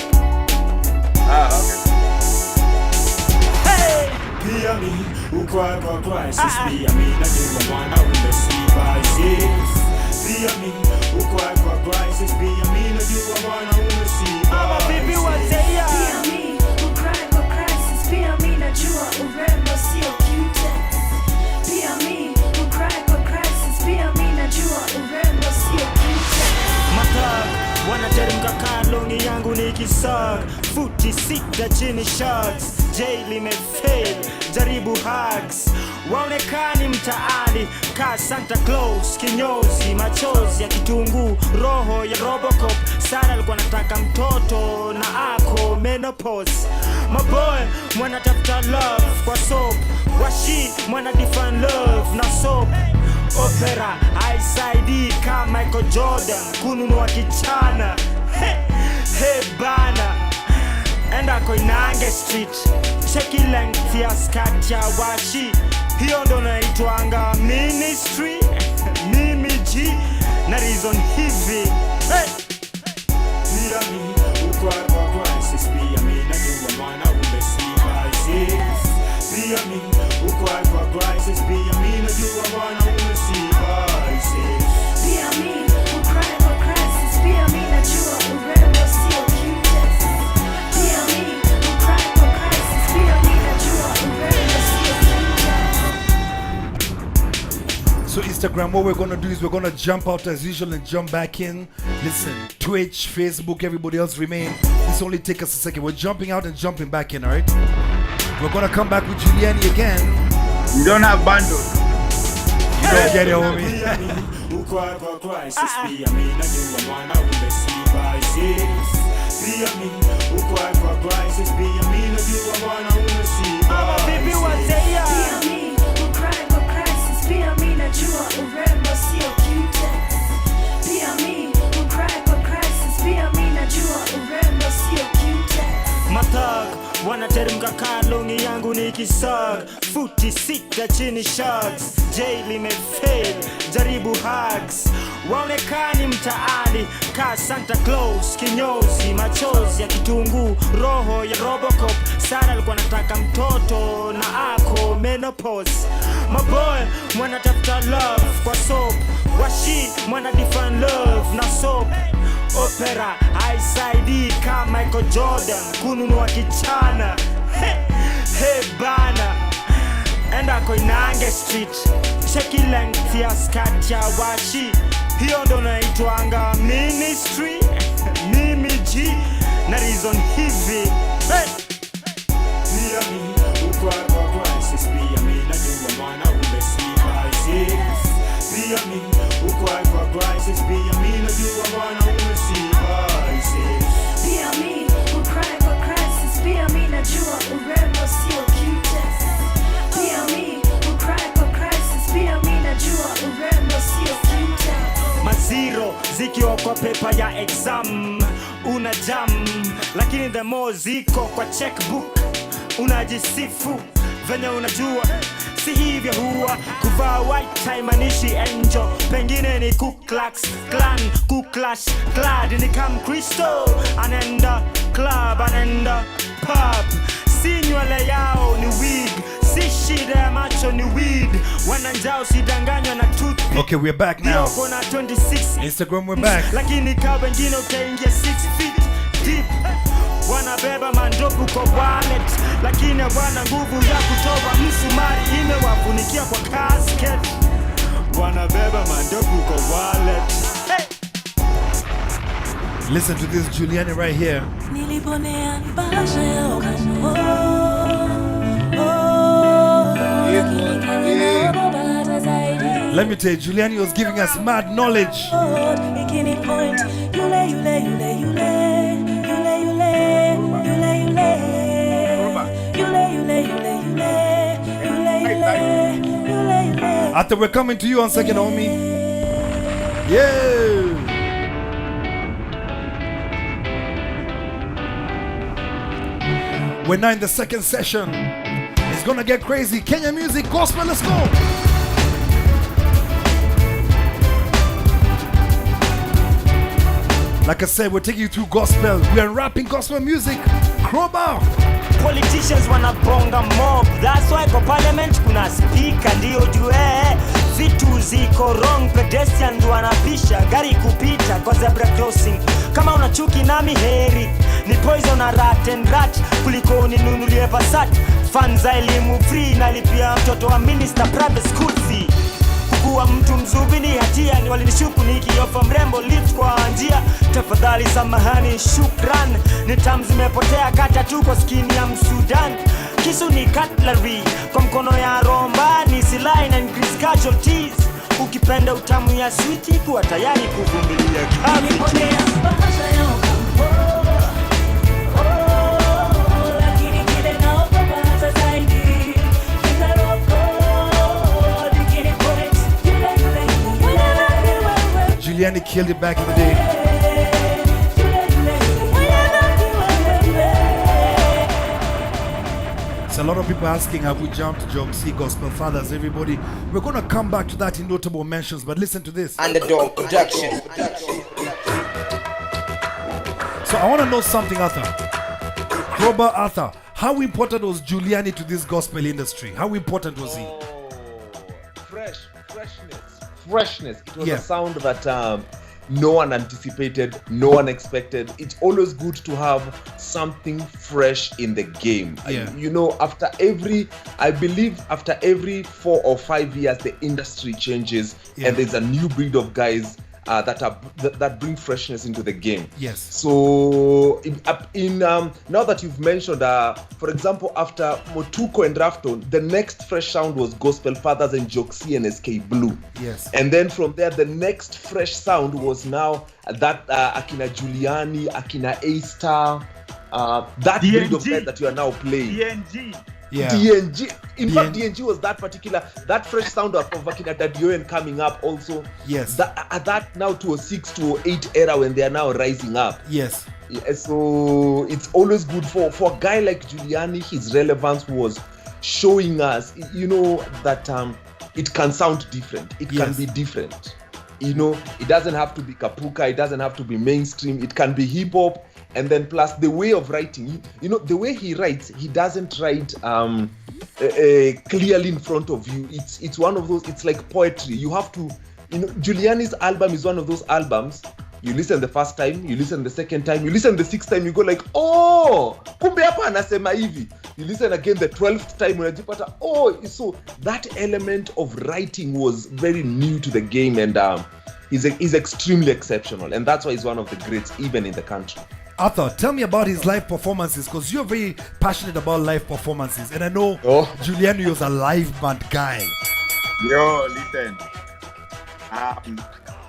S8: Wanateremka kalongi yangu nikisag futi sita chini shots jail imefail jaribu hugs waonekani mtaani ka Santa Claus, kinyozi, machozi ya kitunguu, roho ya Robocop. Sara alikuwa anataka mtoto na ako menopause. Maboy mwana tafuta love kwa soap, washi mwana define love na soap. Opera ISID ka Michael Jordan kununua kichana. Hey bana, enda Koinange Street, cheki length ya skirt ya washi. Hiyo ndo naitwanga ministry. Mimi G na reason hivi. Hey! Pia mi kwa crisis, pia mi najua mwana umesiba isis. Pia mi kwa crisis, pia mi najua mwana umesiba isis.
S7: Pia mi kwa crisis, pia mi najua urembo sio cutest. Pia mi kwa crisis, pia mi najua urembo sio cutest.
S2: So Instagram, what we're gonna do is we're gonna jump out as usual and jump back in. Listen, Twitch, Facebook, everybody else remain. This only take us a second. We're jumping out and jumping back in, alright? We're gonna come back with Giuliani again.
S3: We don't have bundles.
S2: You don't get it, homie.
S8: Kwa crisis, pia mi najua mwana umesiba isis. Pia mi kwa crisis, pia mi najua mwana umesiba isis.
S7: Pia mi kwa crisis, pia mi najua urembo sio cutest. Pia mi kwa crisis, pia mi najua urembo sio cutest.
S8: Matag wanateremka kalongi yangu nikisag, futi sita chini sharks. Jail imefail, jaribu hugs. Waonekani mtaani ka Santa Claus, kinyozi, machozi ya kitunguu, roho ya Robocop. Sara alikuwa anataka mtoto na ako menopause. Maboy mwana tafuta love kwa soap, washi mwana define love na soap. Opera ISID ka Michael Jordan kununua kichana. Hey bana, enda Koinange Street, cheki length ya skirt ya washi. Hiyo ndo naitwanga ministry. Mimi G na reason hivi. Hey! Pia mi kwa crisis, pia mi najua mwana umesiba isis. Pia mi kwa crisis, pia mi najua mwana umesiba isis.
S7: Pia mi kwa crisis, pia mi najua urembo sio cutest. Pia mi kwa crisis, pia mi najua urembo sio cutest.
S8: Maziro zikiwa kwa pepa ya exam una jam, lakini the more ziko kwa checkbook unajisifu venye unajua si hivyo huwa. Kuvaa white tie manishi angel, pengine ni Ku Klux Klan, Ku Clash Clad ni kam Kristo. Anenda club, anenda pub, si nywele yao ni wig, si shida ya macho ni weed. Wananjao sidanganywa na toothpick.
S2: Okay, we're back now.
S8: Yoko na 26
S2: Instagram, we're back.
S8: lakini ka wengine utaingia 6 feet deep. Wanabeba mandopu kwa wallet, lakini wana nguvu ya kutoa msumari imewafunikia kwa casket. Wanabeba mandopu kwa wallet. Hey!
S2: Listen to this Giuliani right here.
S1: Niliponea nipasha ya ukambo.
S2: Let me tell you, Giuliani was giving us mad knowledge.
S1: Ikini point, yule yule yule yule. Yule yule yule yule. Yule yule yule yule. Yule yule yule yule.
S2: After we're coming to you on second, homie. Yeah. We're now in the second session. It's gonna get crazy. Kenya music, gospel, let's go. Like I said, we're taking you through gospel. We're rapping gospel music. Krowbar.
S8: Politicians wanabonga mob, that's why kwa parliament kuna speaker. Ndio jue vitu ziko wrong, pedestrians wanapisha gari kupita kwa zebra crossing. Kama una chuki nami heri, ni poison na rat and rat kuliko uninunulie Passat. Funds elimu free, nalipia mtoto wa minister private school fee. Kuwa mtu mzuri ni hatia, ni walinishuku nikiofa mrembo lift kwa njia. Tafadhali samahani, shukran, ni tamu zimepotea kata tu kwa skin ya Msudan. kisu ni cutlery, kwa mkono ya romba ni silaha na increase casualties. Ukipenda utamu ya sweetie, kuwa tayari kuvumilia kali.
S1: Niliponea bahasha ya ukambo, lakini kile naogopa hata zaidi kitaroko. Bikini point, yule
S2: Giuliani killed it back in the day. So a lot of people asking, have we jumped Jog C, Gospel Fathers, everybody? We're going to come back to that in notable mentions, but listen to this.
S9: Underdog production.
S2: So I want to know something, Arthur. Krowbar, Arthur, how important was Giuliani to this gospel industry? How important was he?
S4: Freshness. It was a sound that no one anticipated, no one expected. It's always good to have something fresh in the game. You know, after every 4 or 5 years, the industry changes and there's a new breed of guys that bring freshness into the game.
S2: Yes.
S4: So now that you've mentioned, for example, after Motuko and Rafton, the next fresh sound was Gospel Fathers and Joxy and SK Blue.
S2: Yes.
S4: And then from there, the next fresh sound was now that Akina Giuliani, Akina A-Star, that
S3: DNG.
S4: breed of guys that you are now playing.
S3: DNG.
S2: Yeah.
S4: DNG. In fact, DNG was that fresh sound of Akina Dadioen coming up also.
S2: Yes.
S4: That now 2006 to 2008 era when they are now rising up.
S2: Yes.
S4: Yeah, so it's always good for a guy like Giuliani. His relevance was showing us, you know, that it can sound different. It can be different. You know, it doesn't have to be kapuka. It doesn't have to be mainstream. It can be hip hop. And then plus the way of writing, you know, the way he writes, he doesn't write clearly in front of you. It's one of those, it's like poetry. You have to, you know, Giuliani's album is one of those albums. You listen the first time, you listen the second time, you listen the sixth time, you go like, oh, kumbe hapa anasema hivi. You listen again the 12th time, unajipata, oh, so that element of writing was very new to the game, and he's extremely exceptional, and that's why he's one of the greats even in the country.
S2: Arthur, tell me about his live performances, because you're very passionate about live performances, and I know Giuliani was a live band guy.
S3: Yo, listen.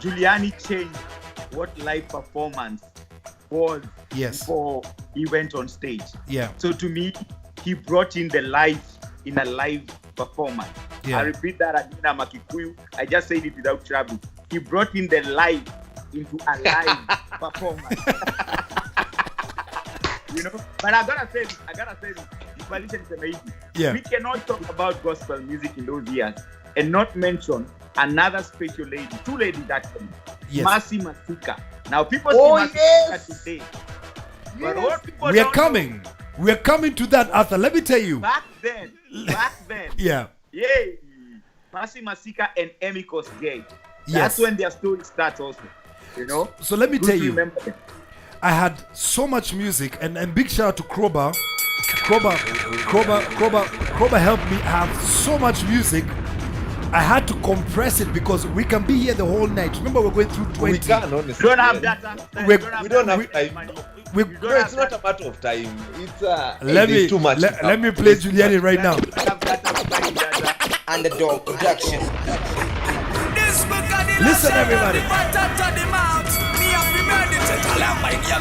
S3: Giuliani changed what live performance was before he went on stage.
S2: Yeah.
S3: So to me, he brought in the live in a live performance.
S2: Yeah.
S3: I repeat that again, I'm a Kikuyu. I just said it without trouble. He brought in the live into a live performance. You know, but I gotta say this. We cannot talk about gospel music in those years and not mention another special lady, two ladies actually. Mercy Masika. Now people see Mercy Masika today. But what people
S2: We are coming. We are coming to that, Arthur. Let me tell you.
S3: Back then.
S2: Yeah.
S3: Mercy Masika and Emikos Gay.
S2: Yes.
S3: That's when their story starts also. You know?
S2: So let me tell you.
S3: Remember them.
S2: I had so much music, and big shout out to Krowbar. Krowbar helped me have so much music. I had to compress it because we can be here the whole night. Remember, we're going through 20.
S4: We can, honestly.
S3: Don't have data.
S4: We don't have time. It's not a matter of time. It's too much.
S2: Let me play Giuliani right now.
S9: Underdog production.
S2: Listen, everybody.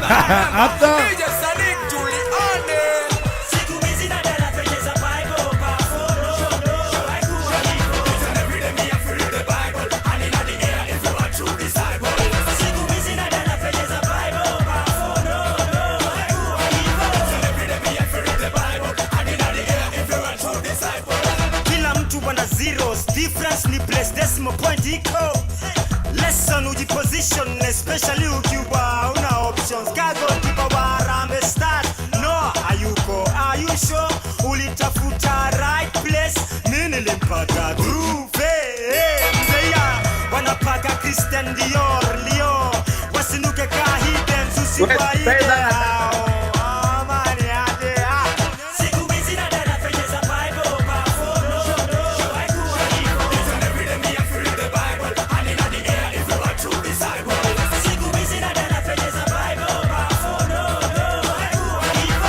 S2: Arthur.
S8: Difference ni place decimal point iko. Lesson uji position, especially ukiwa una options. Kago tipa warambe start. No, are you sure? Ulitafuta right place. Mimi nilimpata groove. Mzeya wanapaka Christian Dior, Leo. Wasinuke ka hidden susiwaide.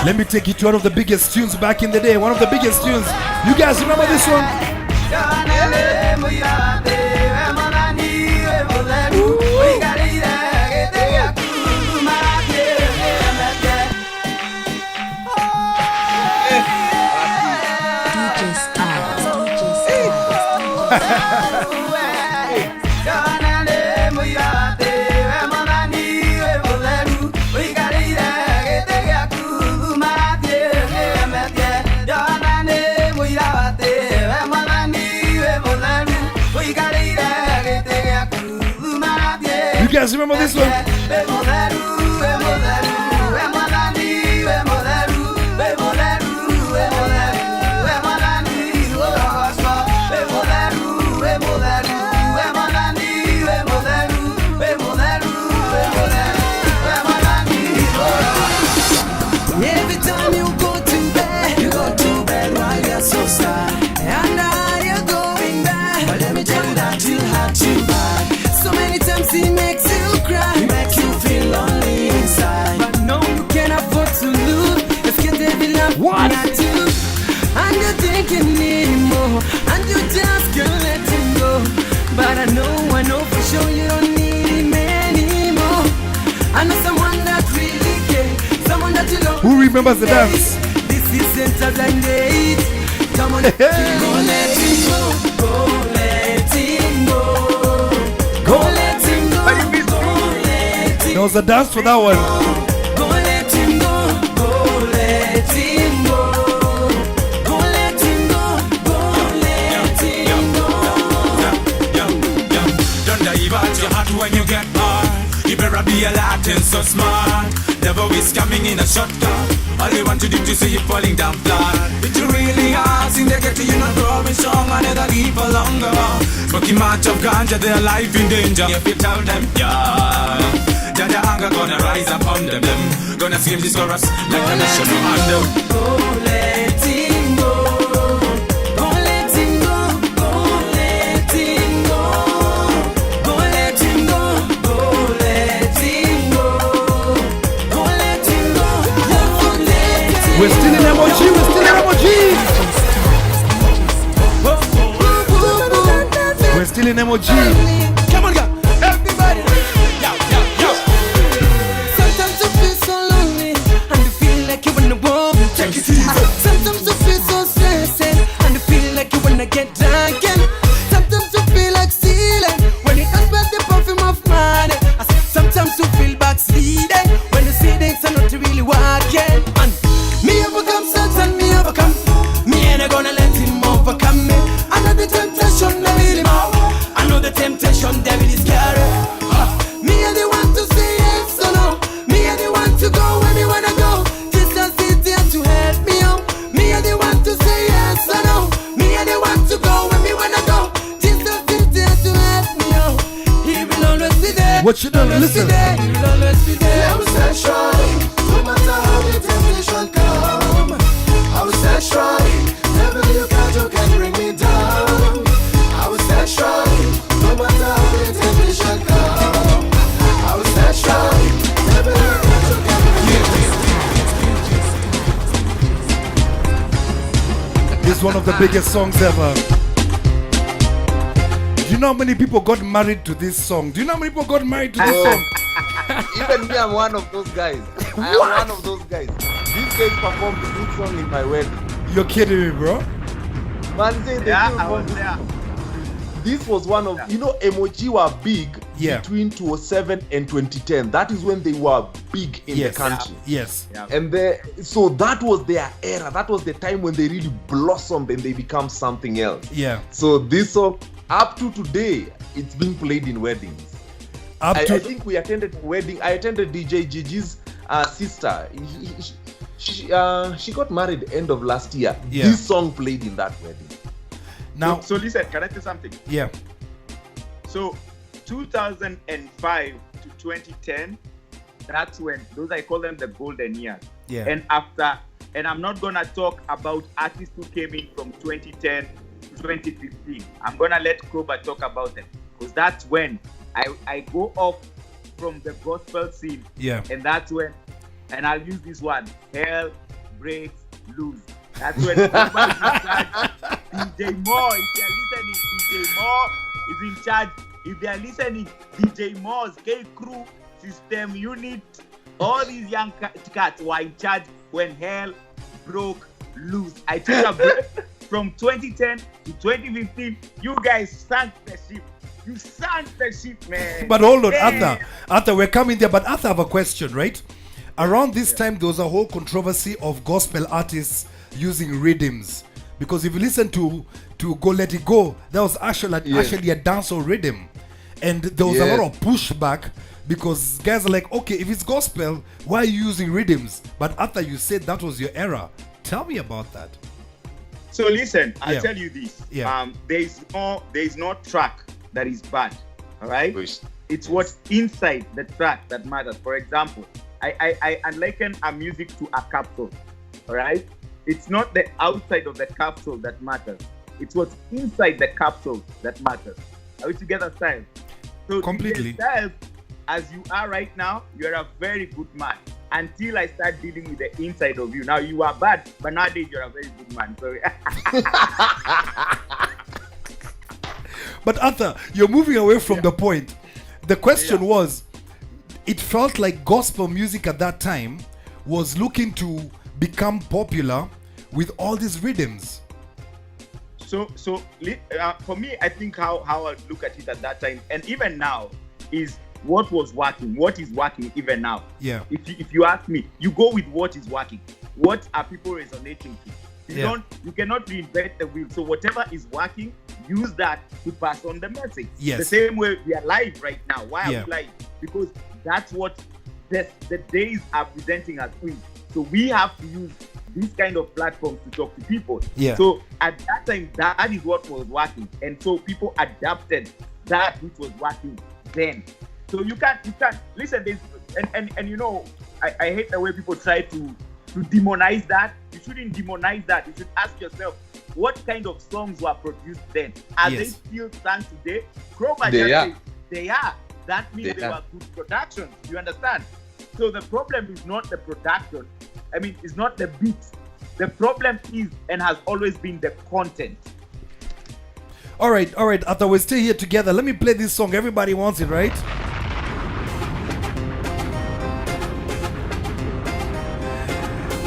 S2: Let me take you to one of the biggest tunes back in the day. One of the biggest tunes. You guys remember this one? You guys remember this one?
S1: Every time you go to bed while you're so sad. And now you're going back. But let me tell you that you have to back. So many times he makes you cry, makes you feel lonely inside. But no, you can't afford to lose. Let's get every love
S2: What?
S1: not to. And you think you need him more, and you just can't let him go. But I know for sure you don't need him anymore. I know someone that really cares, someone that you love.
S2: Who remembers the dance?
S1: This isn't a blind date. Come on, go let him go, go let him go, go let him go, go let him
S2: There was a dance for that one.
S1: go, let him go, go let him go, go let him go, go let him go.
S10: Don't dive at your heart when you get hard. You better be a Latin so smart. Devil is coming in a shortcut. All you want to do to see you falling down flat. But you really hard, sing they get to you not growing strong. And they'll keep for longer. Smoking much of ganja, their life in danger. If you tell them, yeah, then the hunger gonna rise upon them. Gonna scream this chorus like a national anthem.
S1: Go let him go, go let him go, go let him go, go let him go, go let him go, go let him go, go let him
S2: We're still in MOG, we're still in MOG. We're still in MOG.
S10: Come on, girl. Everybody. Yo, yo, yo.
S1: Sometimes you feel so lonely and you feel like you wanna walk.
S10: Take it easy.
S1: Sometimes you feel so stressed and you feel like you wanna get drunk. Sometimes you feel like stealing when you don't smell the perfume of money. Sometimes you feel backsliding when you see things are not really working. And me overcome Satan, me overcome. Me ain't gonna let him overcome me. I know the temptation, I really more. I know the temptation, devil is scary. Me and the one to say yes or no. Me and the one to go where me wanna go. Jesus is there to help me out. Me and the one to say yes or no. Me and the one to go where me wanna go. Jesus is there to help me out. He will always be there.
S2: What you done? Listen.
S1: He will always be there.
S11: I will stay strong, no matter how the temptation come. I will stay strong, never you can bring me down. I will stay strong, no matter how the temptation come. I will stay strong, never you can bring me down.
S2: This is one of the biggest songs ever. Do you know how many people got married to this song? Do you know how many people got married to this song?
S4: Even me, I'm one of those guys. I am one of those guys. These guys performed this song in my wedding.
S2: You're kidding me, bro?
S4: Man, say they
S3: Yeah,
S4: came
S3: I
S4: from
S3: was there.
S4: This was one of, you know, emoji were big
S2: Yeah.
S4: between 2007 and 2010. That is when they were big in
S2: Yes.
S4: the country.
S2: Yes.
S3: Yeah.
S4: And so that was their era. That was the time when they really blossomed and they become something else.
S2: Yeah.
S4: So this song, up to today, it's being played in weddings.
S2: Up
S4: I
S2: to
S4: think we attended a wedding. I attended DJ Gigi's sister. She got married end of last year.
S2: Yeah.
S4: This song played in that wedding.
S2: now.
S3: So listen, can I tell something?
S2: Yeah.
S3: So 2005 to 2010, that's when those I call them the golden years.
S2: Yeah.
S3: And after, and I'm not gonna talk about artists who came in from 2010 to 2015. I'm gonna let Krowbar talk about them because that's when I go off from the gospel scene.
S2: Yeah.
S3: And that's when, and I'll use this one, hell breaks loose. That's when DJ Moore, if you're listening, DJ Moore is in charge. If they are listening, DJ Moore's K Crew, System Unit, all these young cats were in charge when hell broke loose. I took a break from 2010 to 2015. You guys sank the ship. You sank the ship, man.
S2: But hold on,
S3: Man.
S2: Arthur, we're coming there. But Arthur, I have a question, right? Around this time, there was a whole controversy of gospel artists using rhythms. Because if you listen to Go Let It Go, that was actually a dancehall rhythm. And there was a lot of pushback because guys are like, okay, if it's gospel, why are you using rhythms? But after you said that was your era, tell me about that.
S3: So listen, I'll tell you this.
S2: Yeah.
S3: There is no track that is bad. All right. It's what's inside the track that matters. For example, I liken a music to a capsule. All right. It's not the outside of the capsule that matters. It's what's inside the capsule that matters. Are we together, Styles? So
S2: completely.
S3: Styles, as you are right now, you're a very good man. Until I start dealing with the inside of you. Now you are bad, but nowadays you're a very good man. Sorry.
S2: But Arthur, you're moving away from the point. The question was, it felt like gospel music at that time was looking to become popular with all these rhythms.
S3: So for me, I think how I look at it at that time, and even now, is what was working, what is working even now.
S2: Yeah.
S3: If you ask me, you go with what is working. What are people resonating to? You cannot reinvent the wheel. So whatever is working, use that to pass on the message.
S2: Yes.
S3: The same way we are live right now. Why are we live? Because that's what the days are presenting as we. So we have to use these kind of platforms to talk to people.
S2: Yeah.
S3: So at that time, that is what was working. And so people adapted that which was working then. So you can't listen, and you know, I hate the way people try to demonize that. You shouldn't demonize that. You should ask yourself, what kind of songs were produced then? Are they still sung today? Krowbar they are. That means they were good productions. You understand? So the problem is not the production. I mean, it's not the beats. The problem is and has always been the content.
S2: All right. Arthur, we're still here together. Let me play this song. Everybody wants it, right?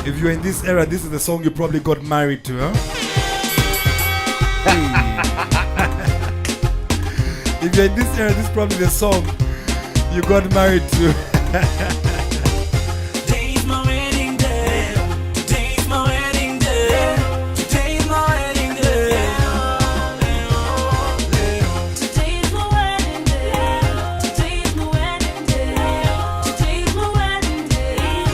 S2: If you're in this era, this is the song you probably got married to, huh? If you're in this era, this is probably the song you got married to.
S1: Today's my wedding day. Today's my wedding day. Today's my wedding day. Today's my wedding day. Today's my wedding day. Today's my wedding day.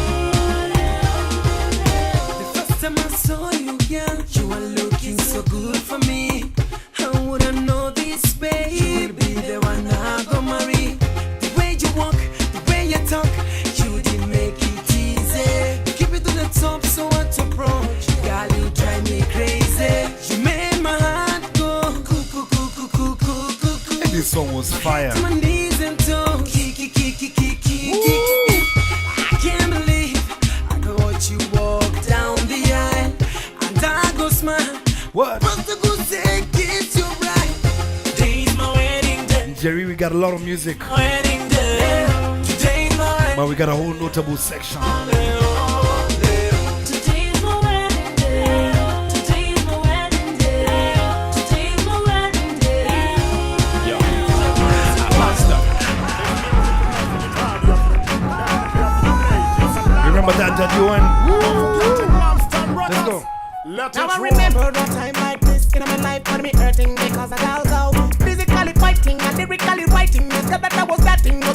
S1: The first time I saw you, girl, you were looking so good for me. How would I know this, babe? You will be the one I go marry. The way you walk, the way you talk, you did make it easy. Keep it to the top, so what approach? Girl, you drive me crazy. You made my heart go cuckoo, cuckoo, cuckoo, cuckoo.
S2: And this song was fire.
S1: To my knees and toes. Kiki, kiki, kiki, kiki. I can't believe I go watch you walk down the aisle, and I go smile.
S2: What?
S1: But the good say it's your right. Today's my wedding day.
S2: Jerry, we got a lot of music,
S1: Wedding day. Today's my wedding.
S2: but we got a whole notable section.
S1: Today's my wedding day. Today's my wedding day. Today's my wedding day.
S2: Remember that one? Let's go.
S6: Now I remember a time like this in my life when me hurting because I got go physically fighting and lyrically writing. The stuff that I was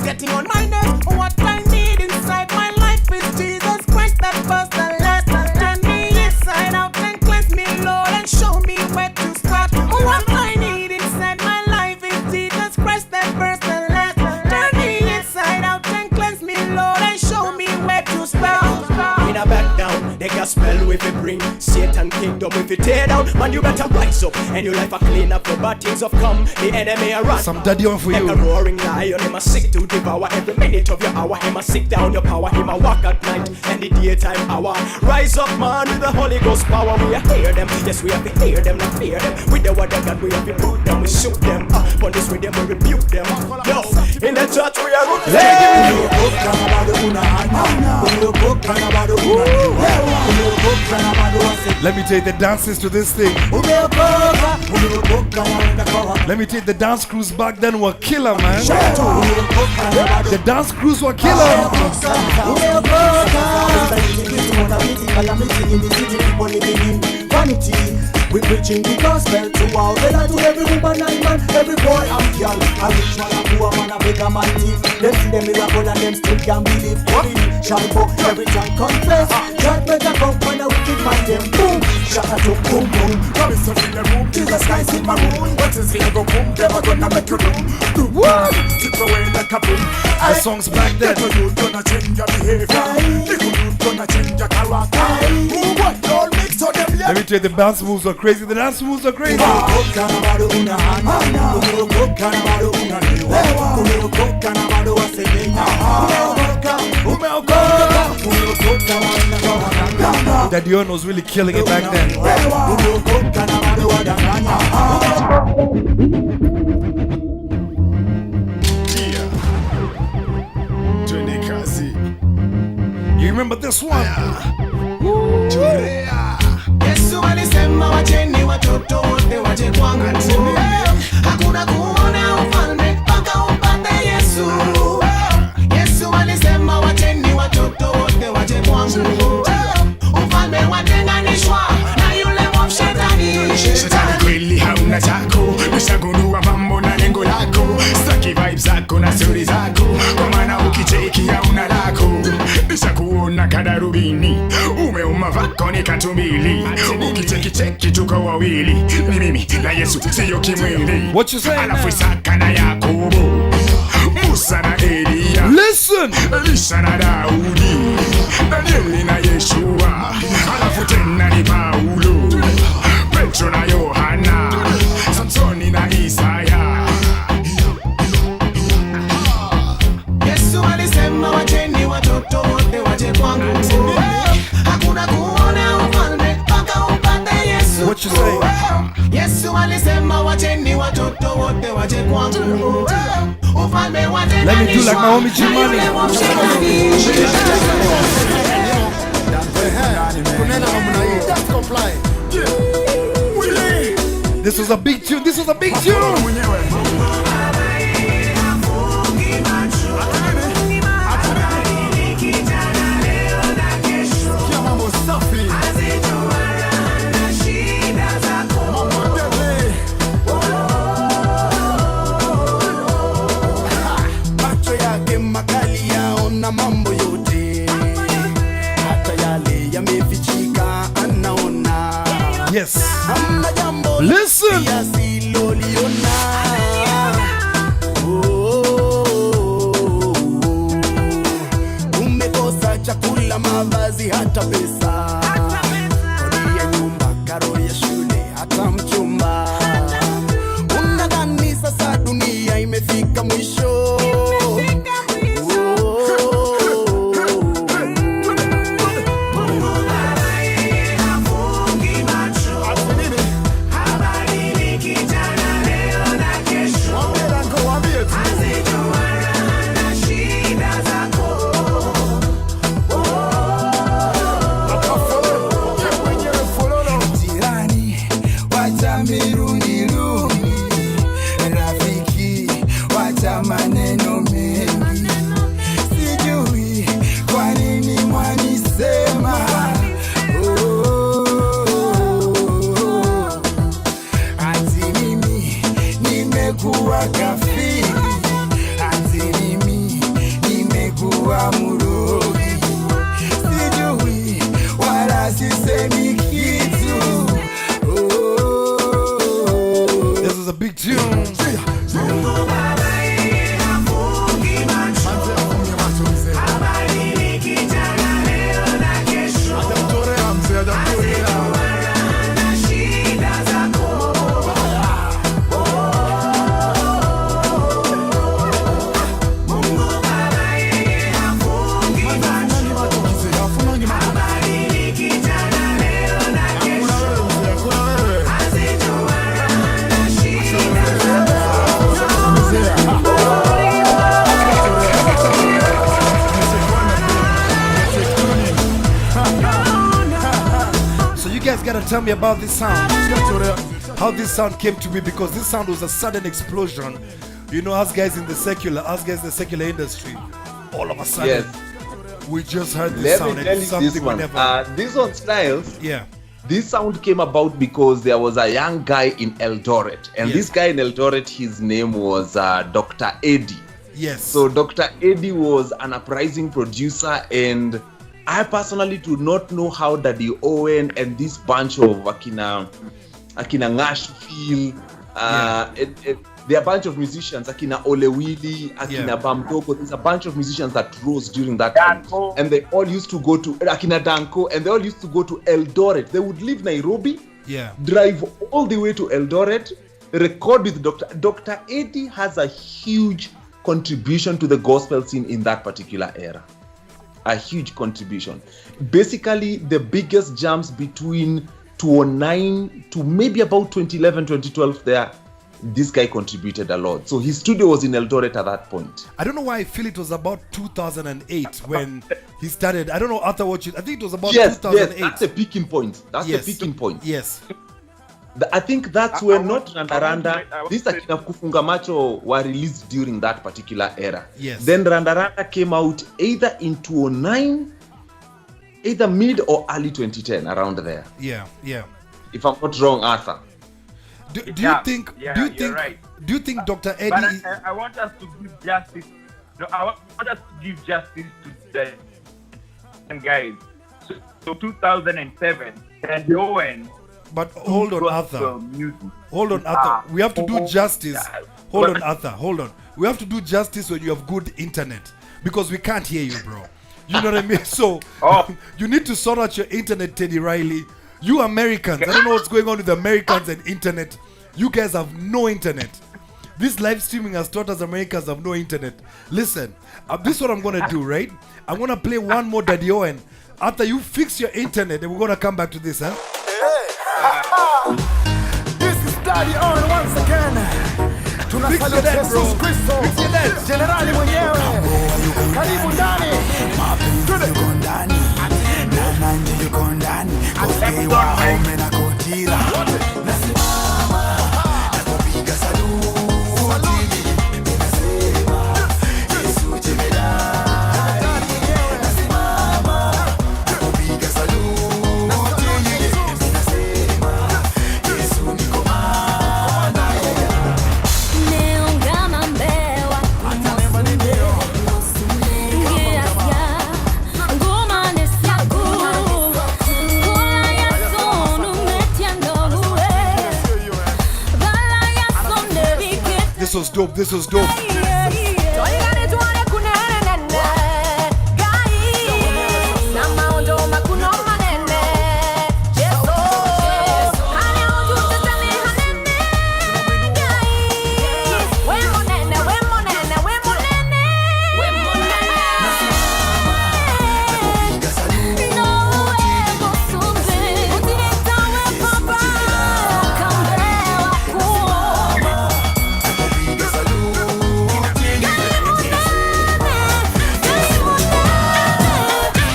S6: getting on my nerves. What I need inside my life is Jesus Christ, the first and last. Turn me inside out and cleanse me, Lord, and show me where to start. What I need inside my life is Jesus Christ, the first and last. Turn me inside out and cleanse me, Lord, and show me where to start.
S8: In a back down, they got
S12: gospel with it bring Satan kingdom if it tear down. Man, you better rise up and your life a clean up. The bad things have come, the enemy a run.
S2: Some daddy on for
S12: like
S2: you.
S12: Like a roaring lion, him a sick to devour every minute of your hour. Him a sick down your power, him a walk at night and the daytime hour. Rise up, man, with the Holy Ghost power. We a hear them, yes, we have to hear them, not fear them. With the word of God, we have to put them, we shoot them. On this rhythm, we rebuke them. Yo, in the church, we are rooted.
S2: Let me take the dances to this thing. Let me take the dance crews back then were killer, man. The dance crews were killer.
S11: We preaching the gospel to all the to every woman and man, every boy and girl. A rich man, a poor man, a beggar man, thief. Them see them miracle and them still can't believe. Shall go every time confess. Judgment a come when a wicked man them boom. Shaka to boom boom. Come is in the room, Jesus Christ in my room. What is here go boom? Never gonna make you doom. Do what? Tip away like a boom.
S2: The songs back then.
S11: You gonna change your behavior. You gonna change your character. Who what? Don't mix to them.
S2: Let me tell you, the dance moves are crazy. The dance moves are crazy. That Dion was really killing it back then. You remember this one?
S11: Yesu alisema wacheni watoto wote waje kwangu. Hakuna kuona ufalme mpaka upate Yesu. Yesu alisema wacheni watoto wote waje kwangu. Ufalme watenganishwa na yule wa shetani.
S6: Shetani kweli hauna chako, nishagundua mambo na lengo lako. Sitaki vibes zako na stories zako, kwa maana ukicheki hauna lako. Nishakuona kadarubini, umeuma vako ni katumbili. Ukicheki tuko wawili, ni mimi na Yesu siyo kimwili.
S2: What you saying?
S6: Alafu Isaka na Yakobo, Musa na Elia,
S2: listen,
S6: Elisha na Daudi, Danieli na Yeshua. Alafu tena ni Paulo, Petro na Yohana, Samsoni na Isaya.
S11: Yesu alisema wacheni watoto wote waje kwangu. Hakuna kuona ufalme mpaka upate Yesu.
S2: What you say?
S11: Yesu alisema wacheni watoto wote waje kwangu. Ufalme watenganishwa.
S2: Let me do like my homie G-Money. This was a big tune. This was a big tune.
S11: Mambo yote hata yale yamefichika anaona.
S2: Yes.
S11: Hamna jambo
S2: listen
S11: yasiloliona. Umekosa chakula, mavazi, hata pesa, kodi ya nyumba, karo ya shule, hata mchumba. Unadhani sasa dunia imefika mwisho. Maneno mengi, sijui kwa nini mwanisema. Ati mimi nimekuwa kafiri, ati mimi nimekuwa murogi, sijui wala sisemi kitu.
S2: This is a big tune. tell me about this sound. How this sound came to me, because this sound was a sudden explosion. You know, us guys in the secular industry, all of a sudden, we just heard this sound.
S4: Let me tell you this one. This one, Styles.
S2: Yeah.
S4: This sound came about because there was a young guy in Eldoret. And this guy in Eldoret, his name was Dr. Eddie.
S2: Yes.
S4: So Dr. Eddie was an uprising producer, and I personally do not know how Daddy Owen and this bunch of Akina Ngashfield, there are a bunch of musicians, Akina Olewili, Akina Bamdoko. There's a bunch of musicians that rose during that time. And they all used to go to Akina Danko, and they all used to go to Eldoret. They would leave Nairobi, drive all the way to Eldoret, record with Dr. Eddie has a huge contribution to the gospel scene in that particular era. A huge contribution. Basically, the biggest jumps between 2009 to maybe about 2011, 2012 there, this guy contributed a lot. So his studio was in Eldoret at that point.
S2: I don't know why I feel it was about 2008 when he started. I don't know after what I think it was about 2008.
S4: Yes, that's the peaking point. That's the peaking point.
S2: Yes.
S4: I think that's when not Randaranda, this Akina Kufunga Macho were released during that particular era.
S2: Yes.
S4: Then Randaranda came out either in 2009, either mid or early 2010, around there.
S2: Yeah.
S4: If I'm not wrong, Arthur.
S2: Do you think Dr. Eddie?
S3: But I want us to give justice. No, I want us to give justice to the guys. So 2007, and Owen.
S2: But hold on, Arthur. Hold on, Arthur. We have to do justice. Hold on, Arthur. Hold on. We have to do justice when you have good internet, because we can't hear you, bro. You know what I mean? So you need to sort out your internet, Teddy Riley. You Americans, I don't know what's going on with Americans and internet. You guys have no internet. This live streaming has taught us Americans have no internet. Listen, this is what I'm going to do, right? I'm going to play one more Daddy Owen. After you fix your internet, and we're going to come back to this, huh?
S6: This is Daddy Owen once again. Tunasalia Jesus Kristo. Generali mwenyewe. Karibu ndani.
S11: Yuko ndani. Na nanje yuko ndani. Kokewa home na kotira. Nasimama. Nakupiga saluti. Ninasema Yesu jemedari. Nasimama. Nakupiga saluti. Ninasema Yesu ni komanda.
S7: Neungama mbewa.
S2: This was dope. This was dope.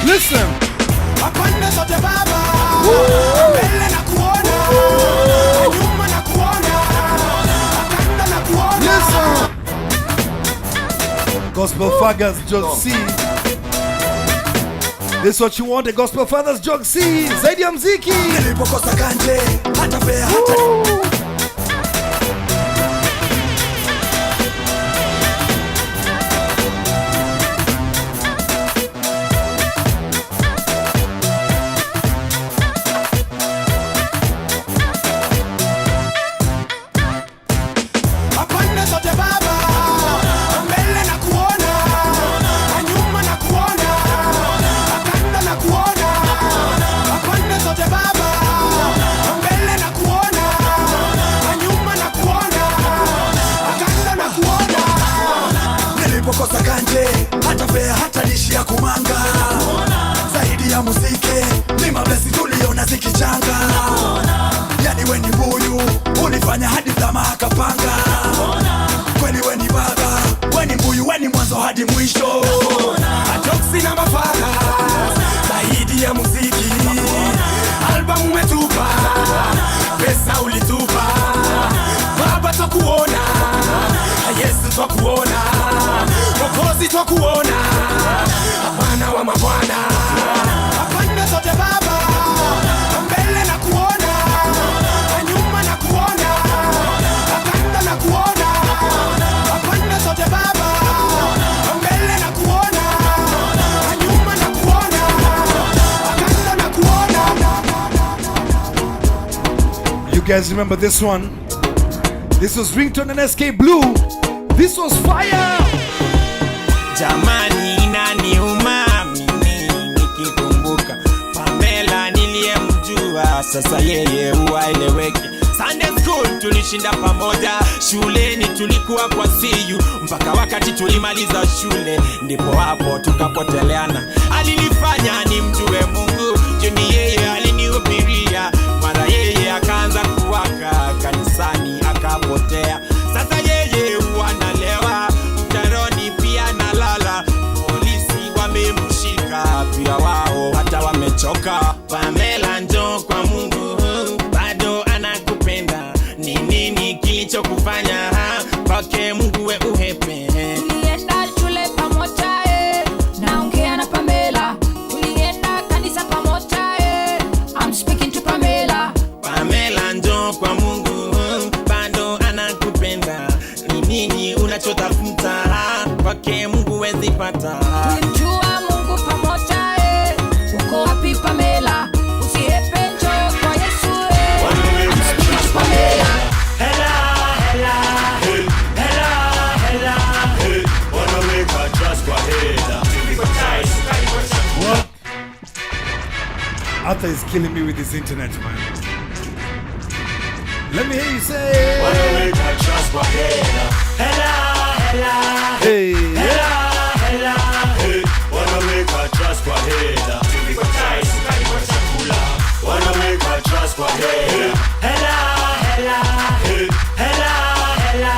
S2: Listen. Listen. Gospel Fathers Jog C. This is what you want, the Gospel Fathers Jog C. Zaidi ya mziki.
S11: Nilipokosa kanje, hata fea hata. Nilipokosa kanje, hata fea hata dishi ya kumanga. Zaidi ya muziki, ni mablesi tuliona zikichanga. Yani weni buyu, unifanya hadi mdama akapanga. Kweli weni baba, weni mbuyu, weni mwanzo hadi mwisho. Ajoksi na mafaka, zaidi ya muziki, albamu umetupa.
S6: wapi twakuona bwana wa mabwana pande zote baba mbele na kuona nyuma na kuona kando na kuona pande zote baba mbele na kuona nyuma na kuona kando na kuona.
S2: You guys remember this one? This was Ringtone and SK Blue. This was fire.
S8: Jamani inaniuma mimi nikikumbuka Pamela niliyemjua sasa yeye huwaeleweki. Sunday school tulishinda pamoja, shuleni tulikuwa kwa CU mpaka wakati tulimaliza shule ndipo hapo tukapoteleana. Alinifanya nimjue Mungu, juni yeye alinihubiria, mara yeye akaanza kuwaka kanisani akapotea. Sasa yeye huwa analewa mtaroni pia nalala, polisi wamemshika pia wao hata wamechoka. Pamela njoo kwa Mungu, bado anakupenda. Ni nini kilichokufanya kwake Mungu we uhepe?
S7: Tulienda shule pamoja naongea na Pamela. Tulienda kanisa pamoja I'm speaking to Pamela.
S8: Pamela njoo kwa Mungu, bado anakupenda. Ni nini unachotafuta kwake Mungu wezi pata?
S7: Tulimjua Mungu pamoja uko wapi Pamela? Usihepe njoo kwa Yesu I'm speaking to Pamela.
S8: Hela hela hela hela wanaweka trust kwa hela.
S2: What? Arthur is killing me with his internet, man. Let me hear you say.
S8: Wanaweka trust kwa hela. Hela hela
S2: Hey.
S8: hela hela wanaweka trust kwa hela. Wanaweka trust kwa hela. Hela hela hela hela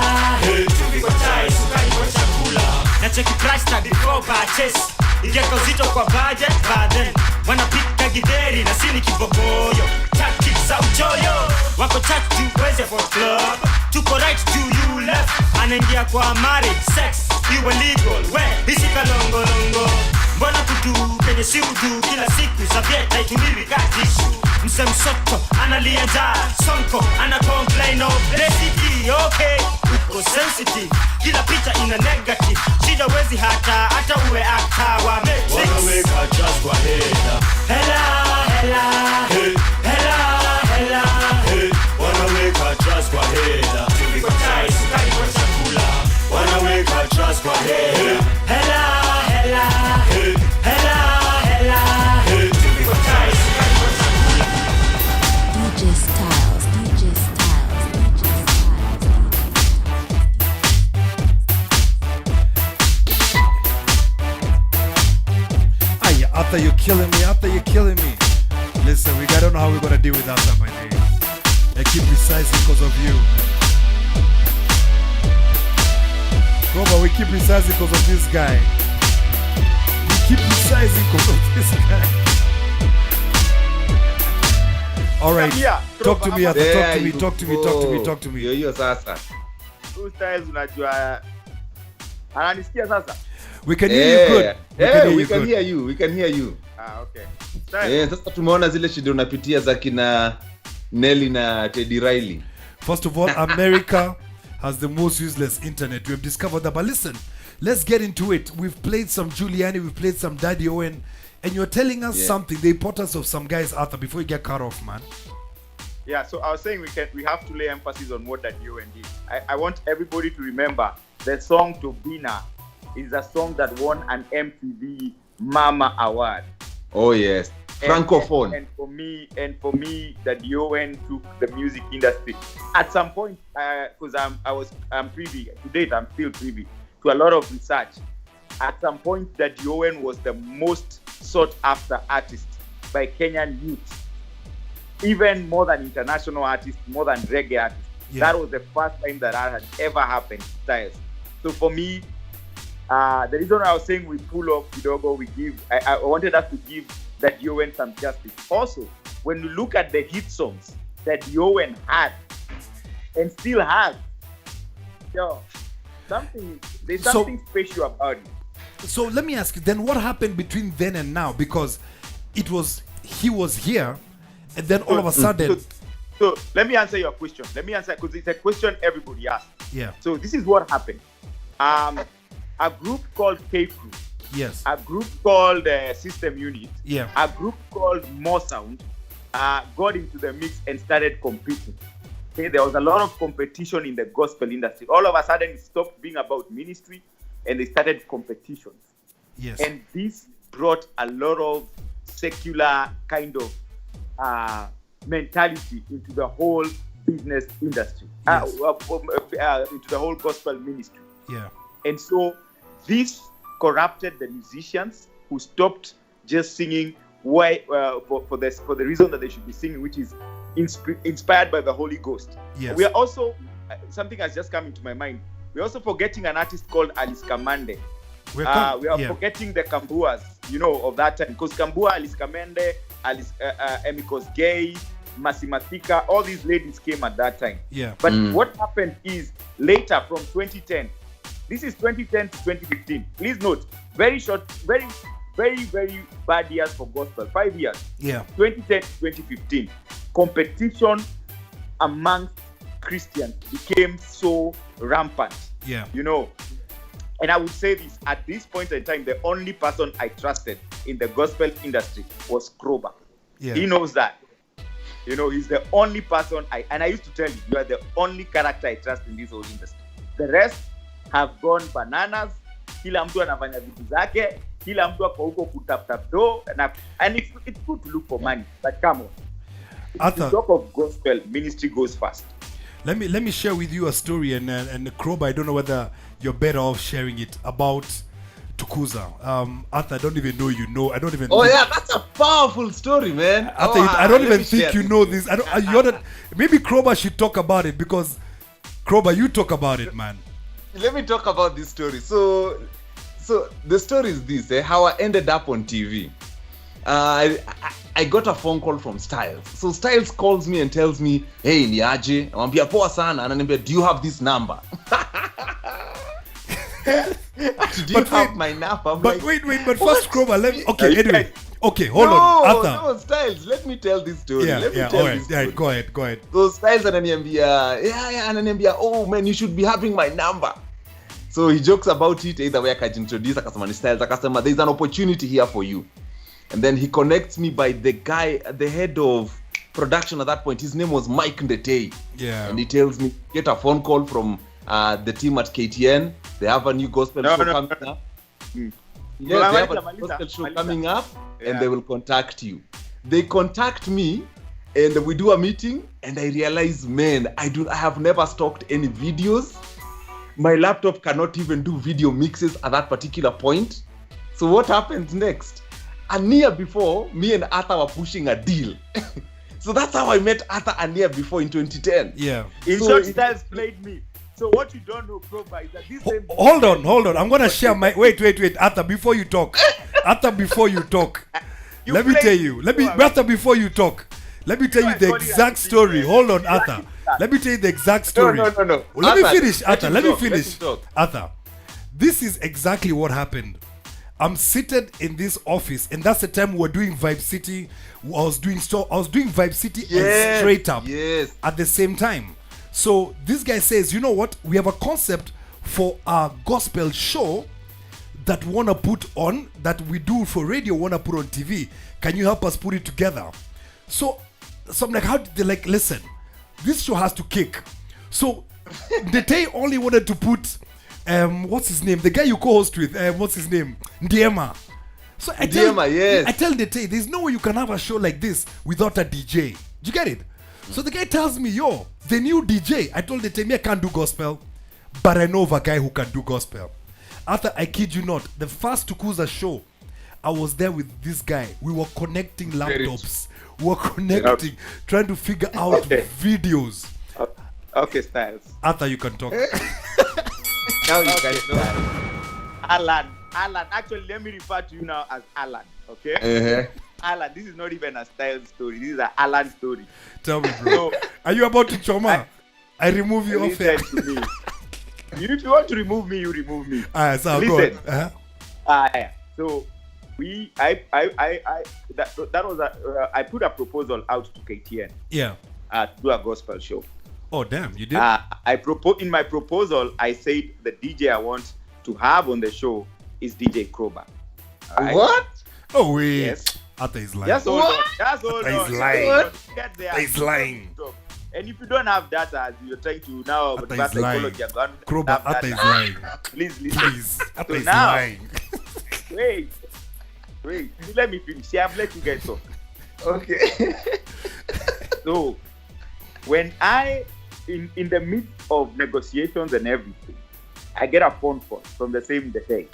S8: na cheki price tag before purchase. Ingeka uzito kwa budget baden wanapika githeri na sini kibogoyo. Tactics za uchoyo wako chat tuweze for club. Tuko right to you left. Anaingia kwa marriage sex you illegal we hisika longo longo. Mbona kudu kenye si udu kila siku sabieta ituliwi katishu. Mse msoto analia njaa sonko ana complain of basically okay uko sensitive kila picha ina negative shida wezi hata uwe actor wa matrix. Wanaweka trust kwa hela. Hela hela hela hela wanaweka trust kwa hela. Wanaweka trust kwa hela. Hela hela hela hela
S7: DJ Styles, DJ Styles, DJ Styles.
S2: Aye, Arthur, you're killing me. Arthur, you're killing me. Listen, I don't know how we're gonna deal with Arthur, my name. I keep resizing because of you. Krowbar, we keep resizing because of this guy. We keep resizing because of this guy. All right, talk to me, Arthur. Talk to me. Talk to me. Talk to me. Talk to me.
S4: Yo sasa.
S3: Two styles unajua. Ananisikia sasa?
S2: We can hear you good.
S4: We can hear you. We can hear you.
S3: Okay.
S4: Sasa tumeona zile shida unapitia za kina Nelly na Teddy Riley.
S2: First of all, America has the most useless internet. We have discovered that. But listen, let's get into it. We've played some Giuliani, we've played some Daddy Owen, and you're telling us something, the importance of some guys, Arthur, before you get cut off, man.
S3: Yeah, so I was saying we have to lay emphasis on what Daddy Owen did. I want everybody to remember the song Tobina is a song that won an MTV Mama Award.
S4: Oh yes. Francophone.
S3: And for me, Daddy Owen took the music industry at some point. Because I'm privy to date. I'm still privy to a lot of research. At some point, Daddy Owen was the most sought after artist by Kenyan youth, even more than international artists, more than reggae artists. Yeah. That was the first time that had ever happened. Styles. So for me, the reason I was saying we pull off Kidogo, I wanted us to give Daddy Owen some justice. Also, when you look at the hit songs that Daddy Owen had and still has, there's something special about it.
S2: So let me ask you, then what happened between then and now? Because he was here, and then all of a sudden.
S3: So let me answer your question. Let me answer because it's a question everybody asks.
S2: Yeah.
S3: So this is what happened. A group called K Crew.
S2: Yes.
S3: A group called System Unit.
S2: Yeah.
S3: A group called More Sound got into the mix and started competing. Okay, there was a lot of competition in the gospel industry. All of a sudden, it stopped being about ministry, and they started competitions.
S2: Yes.
S3: And this brought a lot of secular kind of mentality into the whole business industry,
S2: Yes.
S3: into the whole gospel ministry.
S2: Yeah.
S3: And so this corrupted the musicians who stopped just singing for the reason that they should be singing, which is inspired by the Holy Ghost.
S2: Yes.
S3: We are also, something has just come into my mind, we're also forgetting an artist called Alice Kamande. We are forgetting the Kambuas, of that time. Because Kambua, Alice Kamende, Alice Emikos Gay, Masimatika, all these ladies came at that time.
S2: Yeah.
S3: But what happened is later from 2010, this is 2010 to 2015. Please note, very short, very, very, very bad years for gospel. 5 years.
S2: Yeah.
S3: 2010 to 2015. Competition amongst Christians became so rampant.
S2: Yeah.
S3: And I would say this, at this point in time, the only person I trusted in the gospel industry was Krowbar.
S2: Yeah.
S3: He knows that. He's the only person and I used to tell you are the only character I trust in this whole industry. The rest have gone bananas. Kila mtu anafanya vitu zake. Kila mtu ako huko kutafuta do. And it's good to look for money. But come on. The talk of gospel, ministry goes fast.
S2: Let me share with you a story, and Krowbar, I don't know whether you're better off sharing it, about Tukuza. Arthur, I don't even know you know. I don't even.
S4: Oh yeah, that's a powerful story, man.
S2: Arthur, I don't even think you know this. Maybe Krowbar should talk about it, because Krowbar, you talk about it, man.
S4: Let me talk about this story. So the story is this: how I ended up on TV. I got a phone call from Styles. So Styles calls me and tells me, "Hey, niaje, namwambia poa sana." Ananiambia, "Do you have this number?" Do you have my number?
S2: But wait, but first, Krowbar, anyway. Okay, hold on, Arthur.
S4: No, Styles, let me tell this story.
S2: Yeah, all right, go ahead.
S4: So Styles ananiambia, "Oh man, you should be having my number." So he jokes about it, either way akajiintroduce, akasema ni Styles, akasema, "There's an opportunity here for you." And then he connects me by the guy, the head of production at that point. His name was Mike Ndetei.
S2: Yeah.
S4: And he tells me, get a phone call from the team at KTN. They have a new gospel show coming up. Yes, they have a gospel show coming up, and they will contact you. They contact me, and we do a meeting, and I realize, man, I have never stocked any videos. My laptop cannot even do video mixes at that particular point. So what happens next? A year before, me and Arthur were pushing a deal. So that's how I met Arthur a year before in 2010.
S2: Yeah.
S3: In short, Styles played me. So what you don't know, Krowbar, is that this same...
S2: Hold on. I'm going to share my... Wait. Arthur, before you talk. Let me tell you. Arthur, before you talk. Let me tell you the exact story. Hold on, Arthur. Let me tell you the exact story.
S4: No.
S2: Let me finish, Arthur. Let me finish. Arthur, this is exactly what happened. I'm seated in this office, and that's the time we were doing Vibe City. I was doing Vibe City and Straight Up at the same time. So this guy says, you know what? We have a concept for a gospel show that we want to put on, that we do for radio, want to put on TV. Can you help us put it together? So I'm like, how did they listen, this show has to kick. So Ndetei only wanted to put what's his name? The guy you co-host with, what's his name? Ndiema. So I tell Ndetei, there's no way you can have a show like this without a DJ. Do you get it? So the guy tells me, yo, the new DJ. I told Ndetei, me, I can't do gospel, but I know of a guy who can do gospel. After, I kid you not, the first Tukuza show, I was there with this guy. We were connecting laptops. We were connecting, trying to figure out videos.
S3: Okay, Styles.
S2: Arthur, you can talk.
S4: Now you guys know.
S3: Alan. Actually, let me refer to you now as Alan. Okay? Alan, this is not even a Styles story. This is an Alan story.
S2: Tell me, bro. Are you about to choma? I remove you off here.
S3: If you want to remove me, you remove me.
S2: So
S3: listen. Yeah. So that was I put a proposal out to KTN.
S2: Yeah.
S3: To do a gospel show.
S2: Oh damn, you did?
S3: In my proposal, I said the DJ I want to have on the show is DJ Krowbar. Right?
S4: What?
S2: Oh wait.
S3: Yes.
S2: Ata is lying.
S3: Just hold on. Just hold on.
S2: He's lying.
S3: What? Get there.
S2: He's lying.
S3: And if you don't have data, you're trying to now
S2: Ata is lying.
S3: psychology.
S2: Krowbar, Ata is lying.
S3: Please listen.
S2: Please. Ata is
S3: now,
S2: lying.
S3: Wait. Let me finish. I've let you guys talk.
S4: Okay.
S3: So, when in the midst of negotiations and everything, I get a phone call from the same day.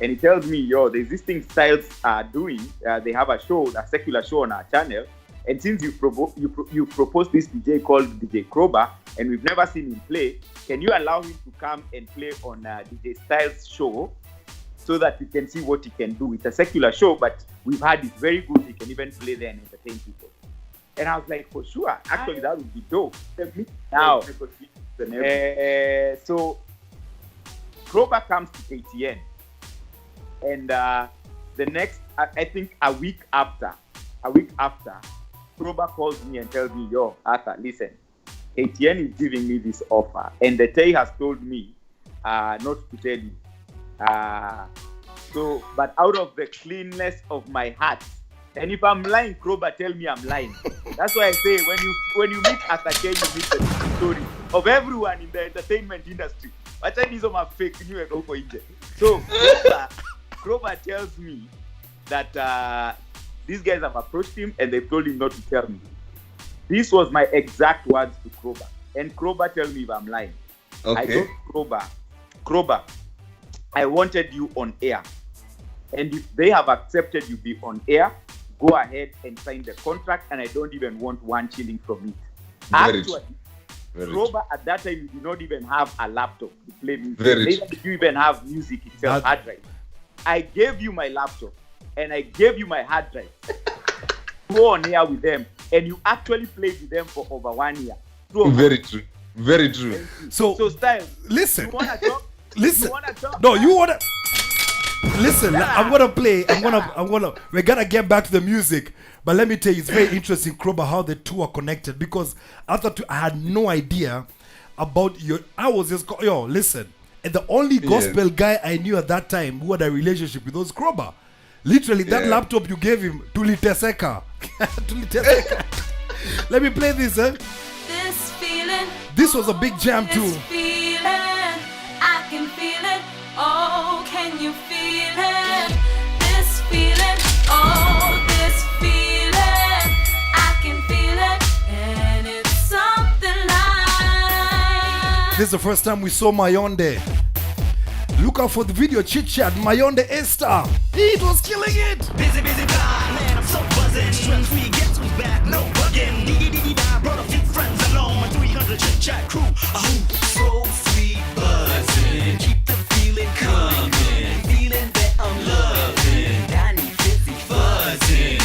S3: And he tells me, yo, the existing styles are doing, they have a show, a secular show on our channel. And since you proposed this DJ called DJ Krowbar, and we've never seen him play, can you allow him to come and play on DJ Styles' show so that we can see what he can do? It's a secular show, but we've heard it's very good. He can even play there and entertain people. And I was like, for sure. Actually, that would be dope. Now, so Krowbar comes to KTN. And the next, I think a week after, Krowbar calls me and tells me, yo, Arthur, listen, KTN is giving me this offer. And the Tay has told me not to tell you. But out of the cleanness of my heart, and if I'm lying, Krowbar, tell me I'm lying. That's why I say when you meet Arthur K, you meet the story of everyone in the entertainment industry. But these are my fake new and over India. So Krowbar tells me that these guys have approached him and they've told him not to tell me. This was my exact words to Krowbar. And Krowbar tells me if I'm lying.
S4: Okay.
S3: I told Krowbar, I wanted you on air. And if they have accepted you be on air, go ahead and sign the contract, and I don't even want one shilling from it. Actually, Krowbar at that time, you did not even have a laptop to play music. Neither did you even have music itself, hard drive. I gave you my laptop, and I gave you my hard drive. Go on air with them, and you actually played with them for over 1 year.
S4: Very true. Very true.
S3: So Style,
S2: listen.
S3: You wanna talk?
S2: Listen.
S3: You wanna talk?
S2: No, you wanna. Listen, I'm gonna play. We're gonna get back to the music, but let me tell you, it's very interesting, Krowbar, how the two are connected. Because I had no idea about your. I was just listen, and the only gospel guy I knew at that time who had a relationship with was Krowbar. Literally, that laptop you gave him, Tuliteseka. Let me play this.
S7: This feeling.
S2: This was a big jam too.
S7: This feeling, I can feel it. Oh, can you feel it? This feeling, oh, this feeling, I can feel it, and it's something like.
S2: This is the first time we saw Mayonde. Look out for the video chit chat. Mayonde Esther. It was killing it.
S8: Busy, man, I'm so buzzing. Stress we get to back, no bugging. Dee-dee-dee-dee-da, brought a few friends along. My 300 chit chat crew. Oh, so sweet buzzing. Keep the feeling coming. Feeling that I'm loving. I need busy buzzing.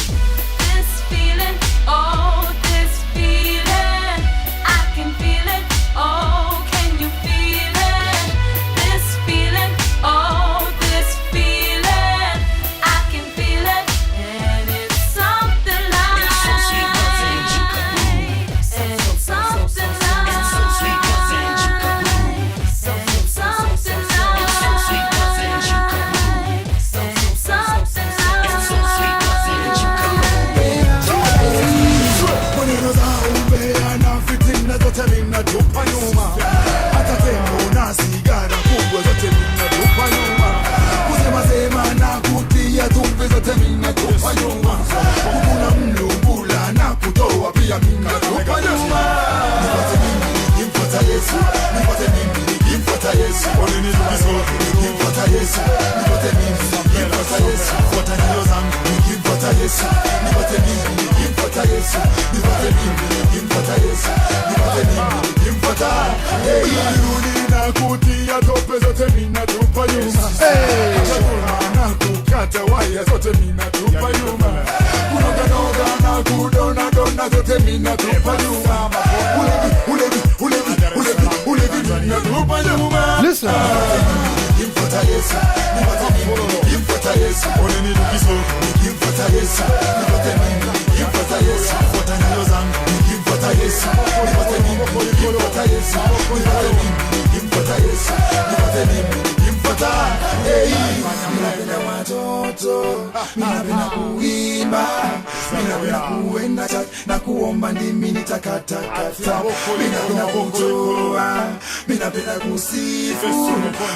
S7: This feeling, oh, this feeling, I can feel it. Oh, can you feel it? This feeling, oh, this feeling, I can feel it, and it's something like.
S8: It's so sweet buzzing,
S7: It's something like.
S8: It's so sweet buzzing,
S7: It's something like.
S8: It's so sweet buzzing,
S7: It's something like.
S8: It's so sweet buzzing,
S11: Maneno za umbea na fitina zote minatupa nyuma. Hata tembo na sigara kubwa zote minatupa nyuma. Kusema na kutia tumbe zote minatupa nyuma. Kukuna mlungula na kutoa pia minatupa nyuma. Nipate mimi nikimfuata Yesu. Nipate mimi nikimfuata Yesu. Nikimfuata Yesu. Nipate mimi nikimfuata Yesu. Fuata nyayo zangu nikimfuata Yesu. Nipate mimi nikimfuata Yesu. Nipate mimi nikimfuata Yesu. Nipate mimi nikimfuata. Nirudi na kutia tope zote minatupa nyuma. Hata kuna na kukata waya zote minatupa nyuma. Kunoga na kudona zote minatupa nyuma. Ulevi minatupa nyuma.
S2: Listen.
S11: Nikimfuata Yesu. Nipate mimi Yesu, unanilikizo, nikimfuata Yesu, nipate mimi, nikimfuata Yesu, fuata nyayo zangu, nikimfuata Yesu, nipate mimi, nikimfuata Yesu, nipate mimi, nikimfuata Yesu, nipate mimi, nikimfuata. Ninapenda watoto, ninapenda kuimba, ninapenda kuenda church na kuomba ndimi nitakatakata, ninapenda kutoa, ninapenda kusifu,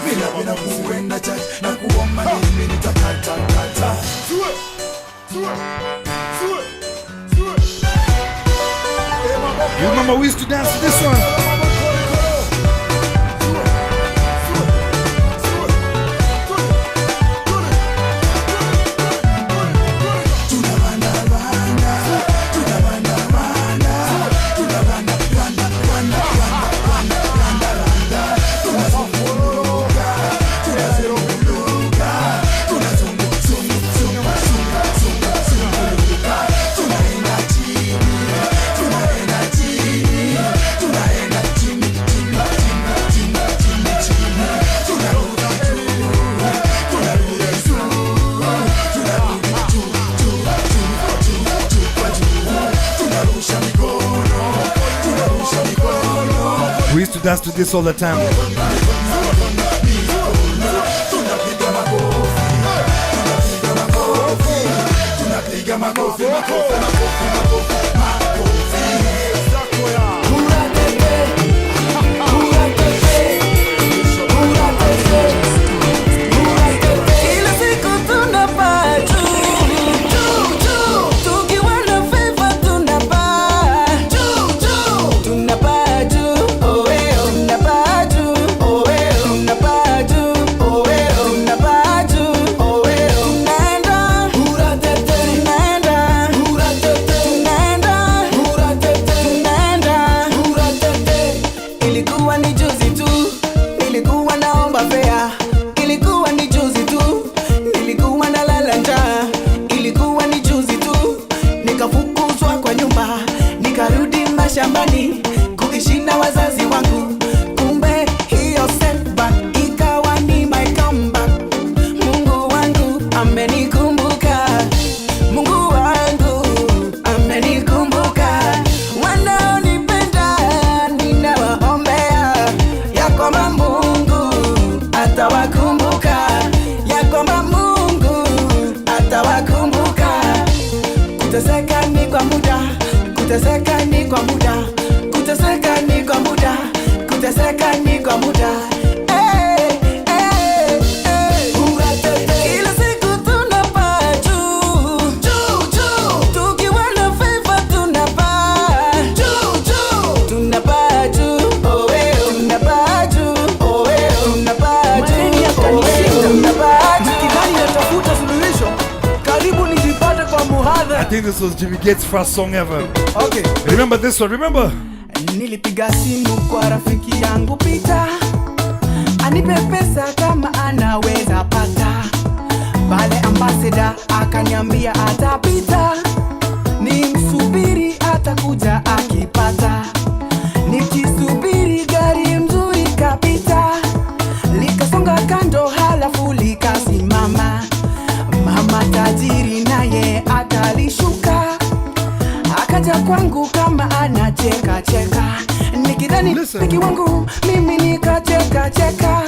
S11: ninapenda kuenda church na kuomba ndimi nitakatakata.
S2: You remember we used to dance to this one? We used to dance to this all the time.
S13: Shambani kukishinda wazazi wangu, kumbe hiyo setback ikawa ni my comeback. Mungu wangu amenikumbuka, Mungu wangu amenikumbuka. Wanaonipenda ninawaombea ya kwamba Mungu atawakumbuka, ya kwamba Mungu atawakumbuka. Kuteseka ni kwa muda, kuteseka ni kwa muda, kuteseka ni kwa muda, kuteseka ni kwa muda. Kila siku tunapaa juu, tukiwa na favor tunapaa juu, tunapaa juu, tunapaa juu, tunapaa juu, tunapaa juu.
S14: Nikidhani natafuta suluhisho, karibu nijipate kwa muhadhara.
S2: I think this was Jimmy Gates' first song ever.
S14: Okay.
S2: Remember this one, remember?
S13: Nilipiga simu kwa rafiki yangu Pita, anipe pesa kama anaweza pata. Pale ambassador akaniambia atapita, nimsubiri atakuja akipata. Nikisubiri gari mzuri kapita, likasonga kando halafu likasimama. Mama tajiri naye akalishuka, akaja kwangu kama anacheka cheka, nikidhani piki wangu mimi nikacheka cheka.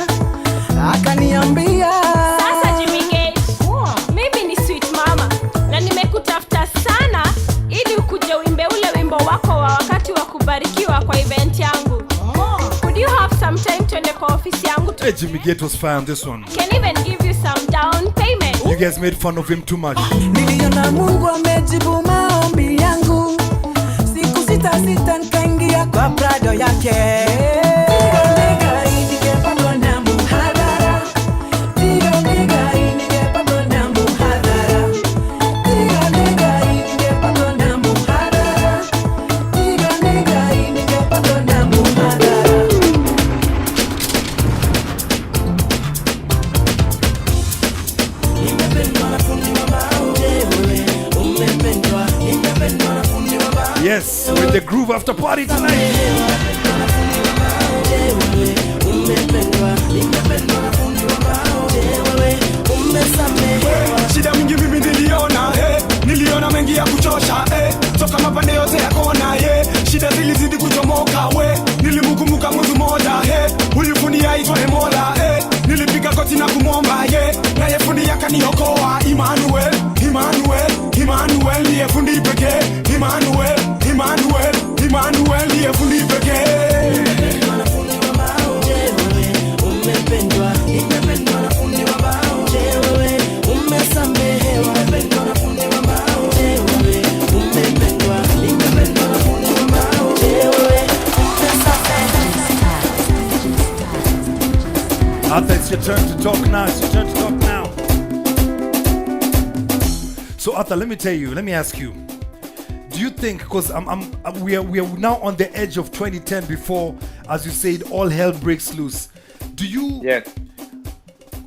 S13: Akaniambia
S15: sasa Jimmy Gates, mimi ni sweet mama na nimekutafuta sana ili ukuje uimbe ule wimbo wako wa wakati wa kubarikiwa kwa event yangu. Could you have some time to ende kwa ofisi yangu?
S2: Hey, Jimmy Gates was fine on this one.
S15: Can even give you some down payment.
S2: You guys made fun of him too much.
S13: Niliona Mungu amejibu maombi yangu, siku sita nikaingia kwa prado yake.
S2: Yes, with the groove after party tonight. Arthur, it's your turn to talk now. It's your turn to talk now. So Arthur, let me ask you. Do you think, because we are now on the edge of 2010 before, as you said, all hell breaks loose. Do you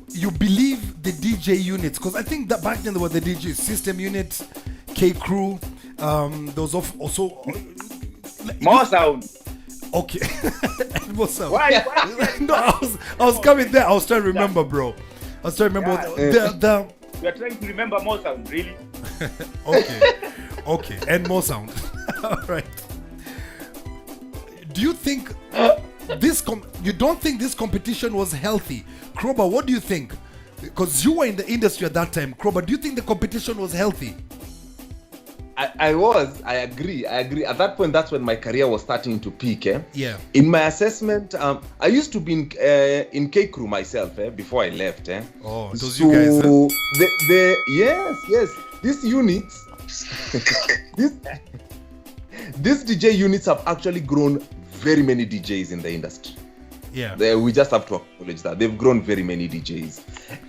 S2: you believe the DJ units? Because I think that back then there was the DJ system unit, K Crew, those also
S3: more sound.
S2: Okay. More sound.
S3: Why?
S2: No, I was coming there. I was trying to remember, bro. I was trying to remember the
S3: We are trying to remember more sound, really.
S2: Okay, and more sound. All right. Do you think you don't think this competition was healthy? Krowbar, what do you think? Because you were in the industry at that time. Krowbar, do you think the competition was healthy?
S4: I agree. At that point, that's when my career was starting to peak.
S2: Yeah.
S4: In my assessment, I used to be in K Crew myself before I left.
S2: Oh, those you guys.
S4: Yes. These units, these DJ units have actually grown very many DJs in the industry.
S2: Yeah.
S4: We just have to acknowledge that they've grown very many DJs.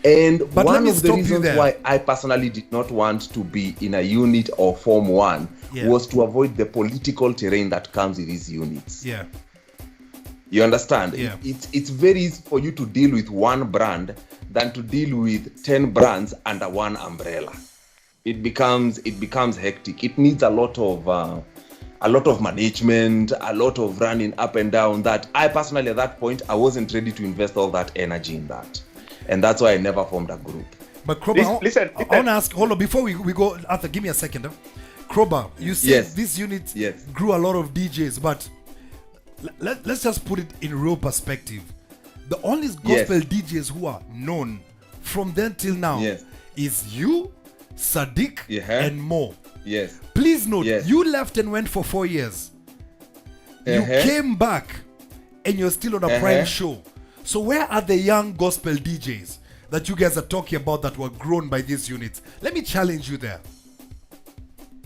S4: And one of the reasons why I personally did not want to be in a unit or form one was to avoid the political terrain that comes with these units.
S2: Yeah.
S4: You understand?
S2: Yeah.
S4: It's very easy for you to deal with one brand than to deal with 10 brands under one umbrella. It becomes hectic. It needs a lot of management, a lot of running up and down, that I personally at that point I wasn't ready to invest all that energy in that. And that's why I never formed a group.
S2: But Krowbar,
S3: listen.
S2: I want to ask, hold on, before we go, Arthur, give me a second. Krowbar, you said this unit grew a lot of DJs, but let's just put it in real perspective. The only gospel DJs who are known from then till now is you, Sadiq, and Mo.
S4: Yes.
S2: Please note, you left and went for 4 years. You came back and you're still on a prime show. So where are the young gospel DJs that you guys are talking about that were grown by these units? Let me challenge you there.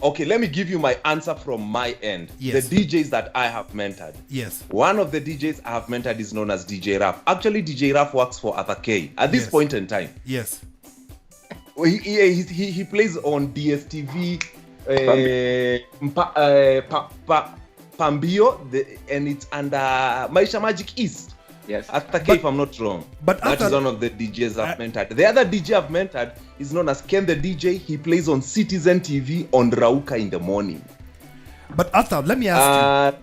S4: Okay, let me give you my answer from my end.
S2: Yes.
S4: The DJs that I have mentored.
S2: Yes.
S4: One of the DJs I have mentored is known as DJ Raf. Actually, DJ Raf works for Arthur K at this point in time.
S2: Yes.
S4: He plays on DSTV, Pambio, and it's under Maisha Magic East.
S3: Yes.
S4: Arthur K, if I'm not wrong.
S2: But
S4: that is one of the DJs I've mentored. The other DJ I've mentored is known as Ken the DJ. He plays on Citizen TV on Rauka in the morning.
S2: But Arthur, let me ask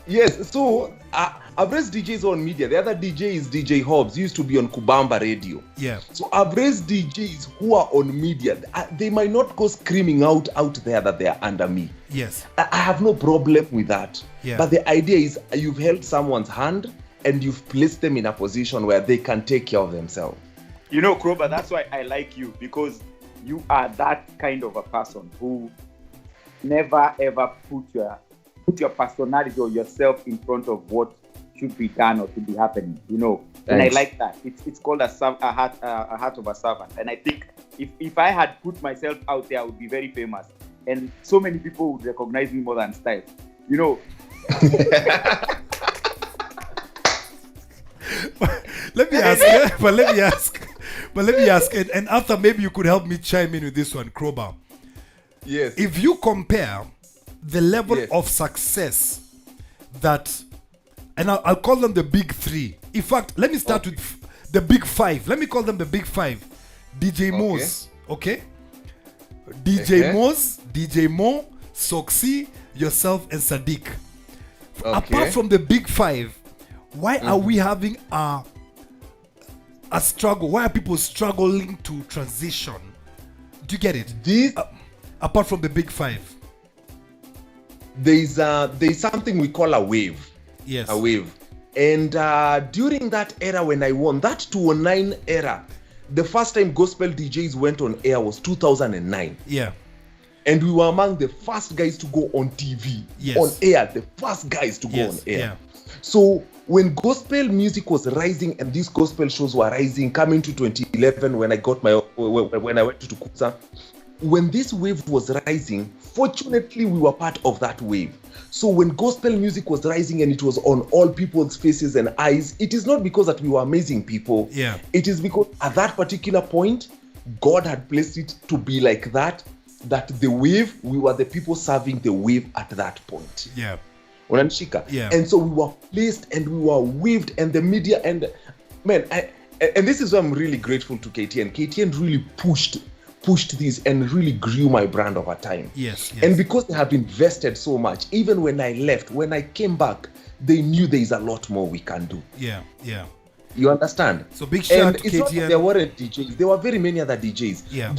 S4: you. So I've raised DJs on media. The other DJ is DJ Hobbs. He used to be on Kubamba Radio.
S2: Yeah.
S4: So I've raised DJs who are on media. They might not go screaming out there that they are under me.
S2: Yes.
S4: I have no problem with that.
S2: Yeah.
S4: But the idea is you've held someone's hand and you've placed them in a position where they can take care of themselves.
S3: You know, Krowbar, that's why I like you, because you are that kind of a person who never ever put your personality or yourself in front of what should be done or should be happening. You know, and I like that. It's called a heart of a servant. And I think if I had put myself out there, I would be very famous, and so many people would recognize me more than Styles. You know.
S2: Let me ask, and Arthur, maybe you could help me chime in with this one, Krowbar.
S4: Yes.
S2: If you compare the level of success that, and I'll call them the big three. In fact, let me start with the big five. Let me call them the big five. DJ Mo's, okay? DJ Mo's, DJ Mo, Soxy, yourself, and Sadiq. Apart from the big five, why are we having a struggle? Why are people struggling to transition? Do you get it? Apart from the big five,
S4: there's something we call a wave.
S2: Yes.
S4: A wave. And during that era when I won, that 2009 era, the first time gospel DJs went on air was 2009.
S2: Yeah.
S4: And we were among the first guys to go on TV, on air, the first guys to go on air.
S2: Yeah.
S4: So when gospel music was rising and these gospel shows were rising, coming to 2011 when I got when I went to Tukusa, when this wave was rising, fortunately we were part of that wave. So when gospel music was rising and it was on all people's faces and eyes, it is not because that we were amazing people.
S2: Yeah.
S4: It is because at that particular point, God had placed it to be like that the wave, we were the people serving the wave at that point.
S2: Yeah.
S4: Unanishika?
S2: Yeah.
S4: And so we were placed and we were waved, and the media, and man, and this is why I'm really grateful to KTN. KTN really pushed this and really grew my brand over time.
S2: Yes.
S4: And because they have invested so much, even when I left, when I came back, they knew there is a lot more we can do.
S2: Yeah.
S4: You understand?
S2: So big shout
S4: to
S2: KTN.
S4: It's not that there weren't DJs. There were very many other DJs.
S2: Yeah.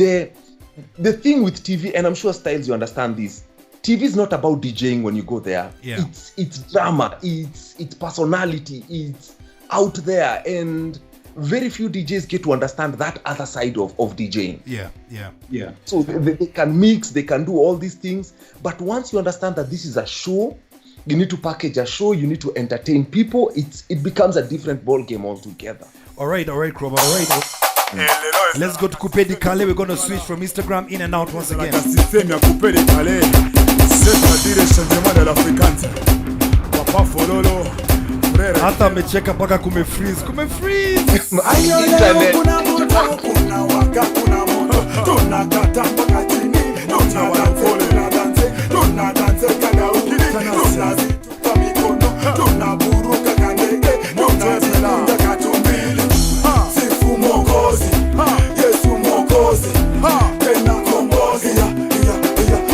S4: The thing with TV, and I'm sure Styles, you understand this, TV is not about DJing when you go there.
S2: Yeah.
S4: It's drama, it's personality, it's out there, and very few DJs get to understand that other side of DJing.
S2: Yeah.
S4: So they can mix, they can do all these things, but once you understand that this is a show, you need to package a show, you need to entertain people, it becomes a different ball game altogether.
S2: All right, Krowbar. All right. Let's go to Coupé de Calais. We're going to switch from Instagram in and out once again. Hata amecheka mpaka kumefreeze.
S11: Ayo kuna moto, kuna waka, kuna moto. Tunakata mpaka chini, tunadance kada ukini, tunazitupa mikono, tunaburuka kandege, tunazilunda katumbili. Sifu Mwokozi, Yesu Mwokozi, tena kombozi.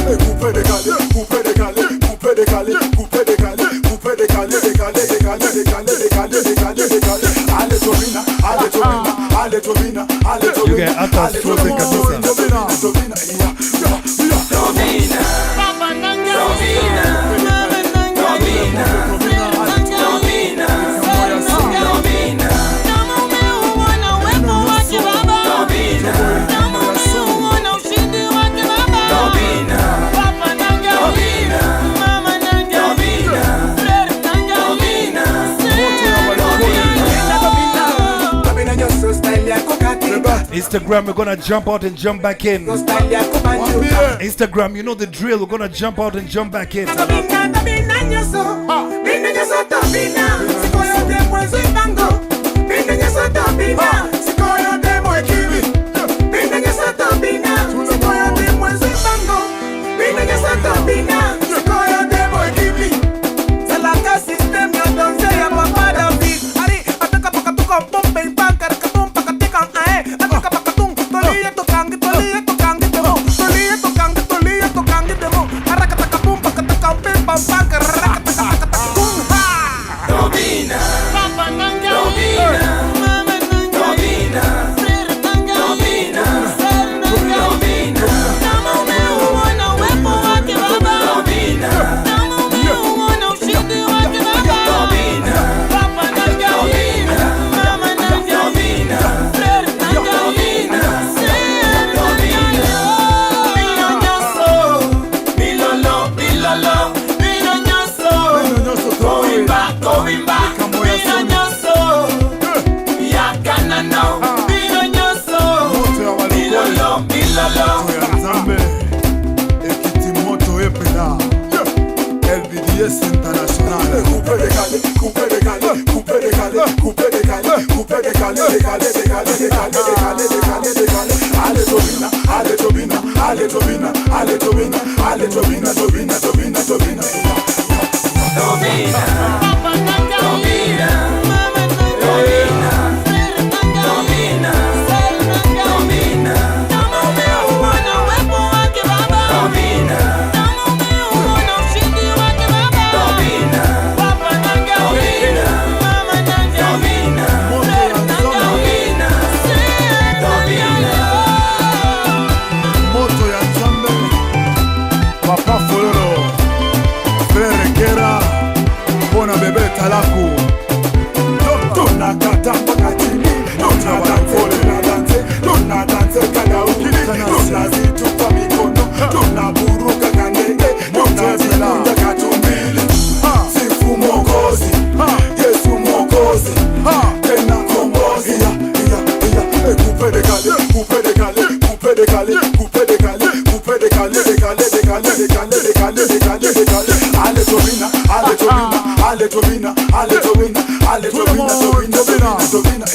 S11: Coupé de Calais, Coupé de Calais, Coupé de Calais, Coupé de Calais, Coupé de Calais, de Calais, de Calais, de Calais, de Calais, de Calais, de Calais. Ale Tobina, Ale Tobina, Ale Tobina, Ale Tobina.
S2: You get Atas frozen kabisa.
S11: Tobina. Papa Nanga. Tobina. Tobina. Tobina. Tobina. Kama umeuona uwepo wake Baba. Tobina. Kama umeuona ushindi wake Baba. Tobina. Papa Nanga. Tobina. Mama Nanga. Tobina. Fred Nanga. Tobina.
S2: Instagram, we're gonna jump out and jump back in. Instagram, you know the drill. We're gonna jump out and jump back in.
S16: LBDS International. Coupé de Calais, Coupé de Calais, Coupé de Calais, Coupé de Calais, Coupé de Calais, de Calais, de Calais, de Calais, de Calais, de Calais, de Calais. Ale Tobina, Ale Tobina, Ale Tobina, Ale Tobina, Ale Tobina, Tobina, Tobina, Tobina. Tobina, Papa Nanga, Tobina, Mama Nanga, Tobina, Tobina, Tobina. Kama umeona uwepo wake Baba. Tobina. Papa Foloro, Frere Kera, Bona Tobina, Ale Tobina, Ale Tobina, Tobina, Tobina, Tobina,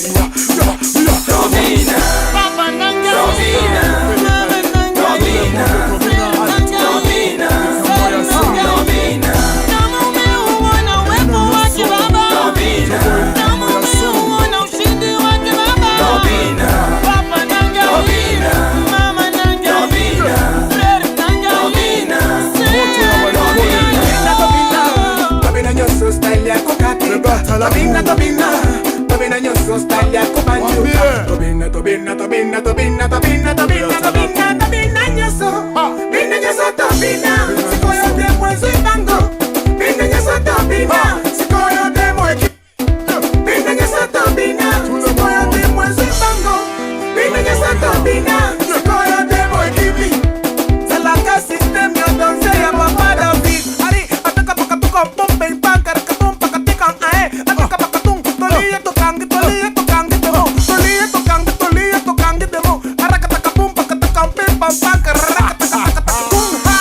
S16: Tobina,
S6: Papa Nanga,
S16: Tobina,
S6: Tobina, Tobina, Tobina, kama umeuona uwepo wake Baba, kama umeuona ushindi wake Baba, Papa Nanga, Mama Nanga, Fred Nanga,
S12: Tobina nyoso style ya kokati. Tobina nyoso style ya kubanjuka. Tobina nyoso. Bina nyoso tobina. Sikoyo demo zibango. Bina nyoso tobina. Sikoyo demo eki. Bina nyoso tobina. Sikoyo demo zibango. Bina nyoso tobina. Sikoyo demo ekibi. Salaka system yo donse ya papa David. Ari ataka pakatuka pompe pankar katum pakatika ae. Ataka pakatung toliye tokangi demo. Toliye tokangi demo. Arakataka pum pakataka pim pam pankar rakataka tung ha.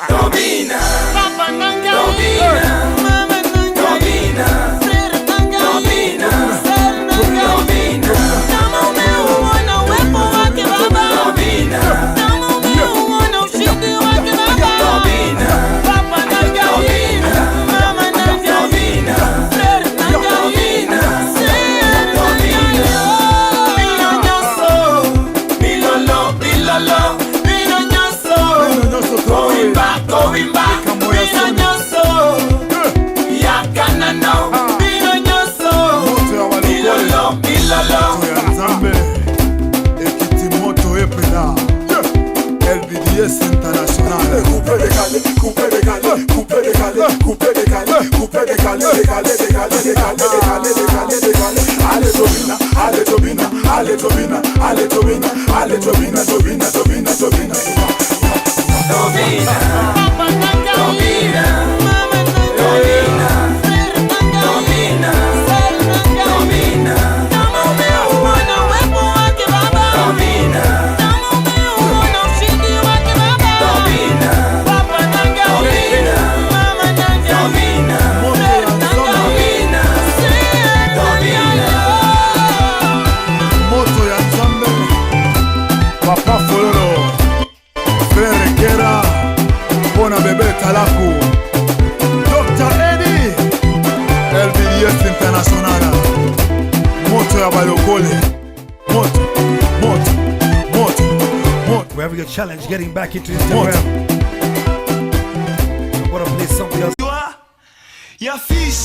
S6: Tobina, Papa Nanga, Tobina, Mama Nanga, Tobina, Fred Nanga, Tobina, Sel Nanga, Tobina, kama umeuona uwepo wake Baba, Tobina, kama umeuona ushindi wake Baba, Tobina, Papa Nanga, Tobina, Mama Nanga, Tobina, Fred Nanga, Tobina, Sel Nanga, Bino nyoso, bilolo, bilolo, Bino nyoso, going back, Bino nyoso, yakana no, Bino nyoso, bilolo, bilolo.
S16: Nzambe ekitimoto epena LBDS International. Coupé décalé, coupé décalé, coupé décalé, coupé décalé, coupé décalé, décalé, décalé, décalé, décalé, décalé, décalé. Ale Tobina, Ale Tobina, Ale Tobina, Ale Tobina, Ale Tobina, Tobina, Tobina, Tobina.
S6: Tobina, Papa Nanga, Tobina, Mama Nanga, Tobina, Fred Nanga, Tobina, Sel Nanga, Tobina, kama umeuona uwepo wake Baba, Tobina, kama umeuona ushindi wake Baba, Tobina, Papa Nanga, Tobina, Mama Nanga, Tobina, Fred Nanga, Tobina, Sel Nanga.
S16: Moto ya Nzambe, Papa Foloro, Frere Kera, Bona Bebe Talaku, Dr. Eddie, LBDS International, Moto ya Balokole, Moto.
S2: We're having a challenge getting back into Instagram. I'm gonna play something else.
S10: Your fish.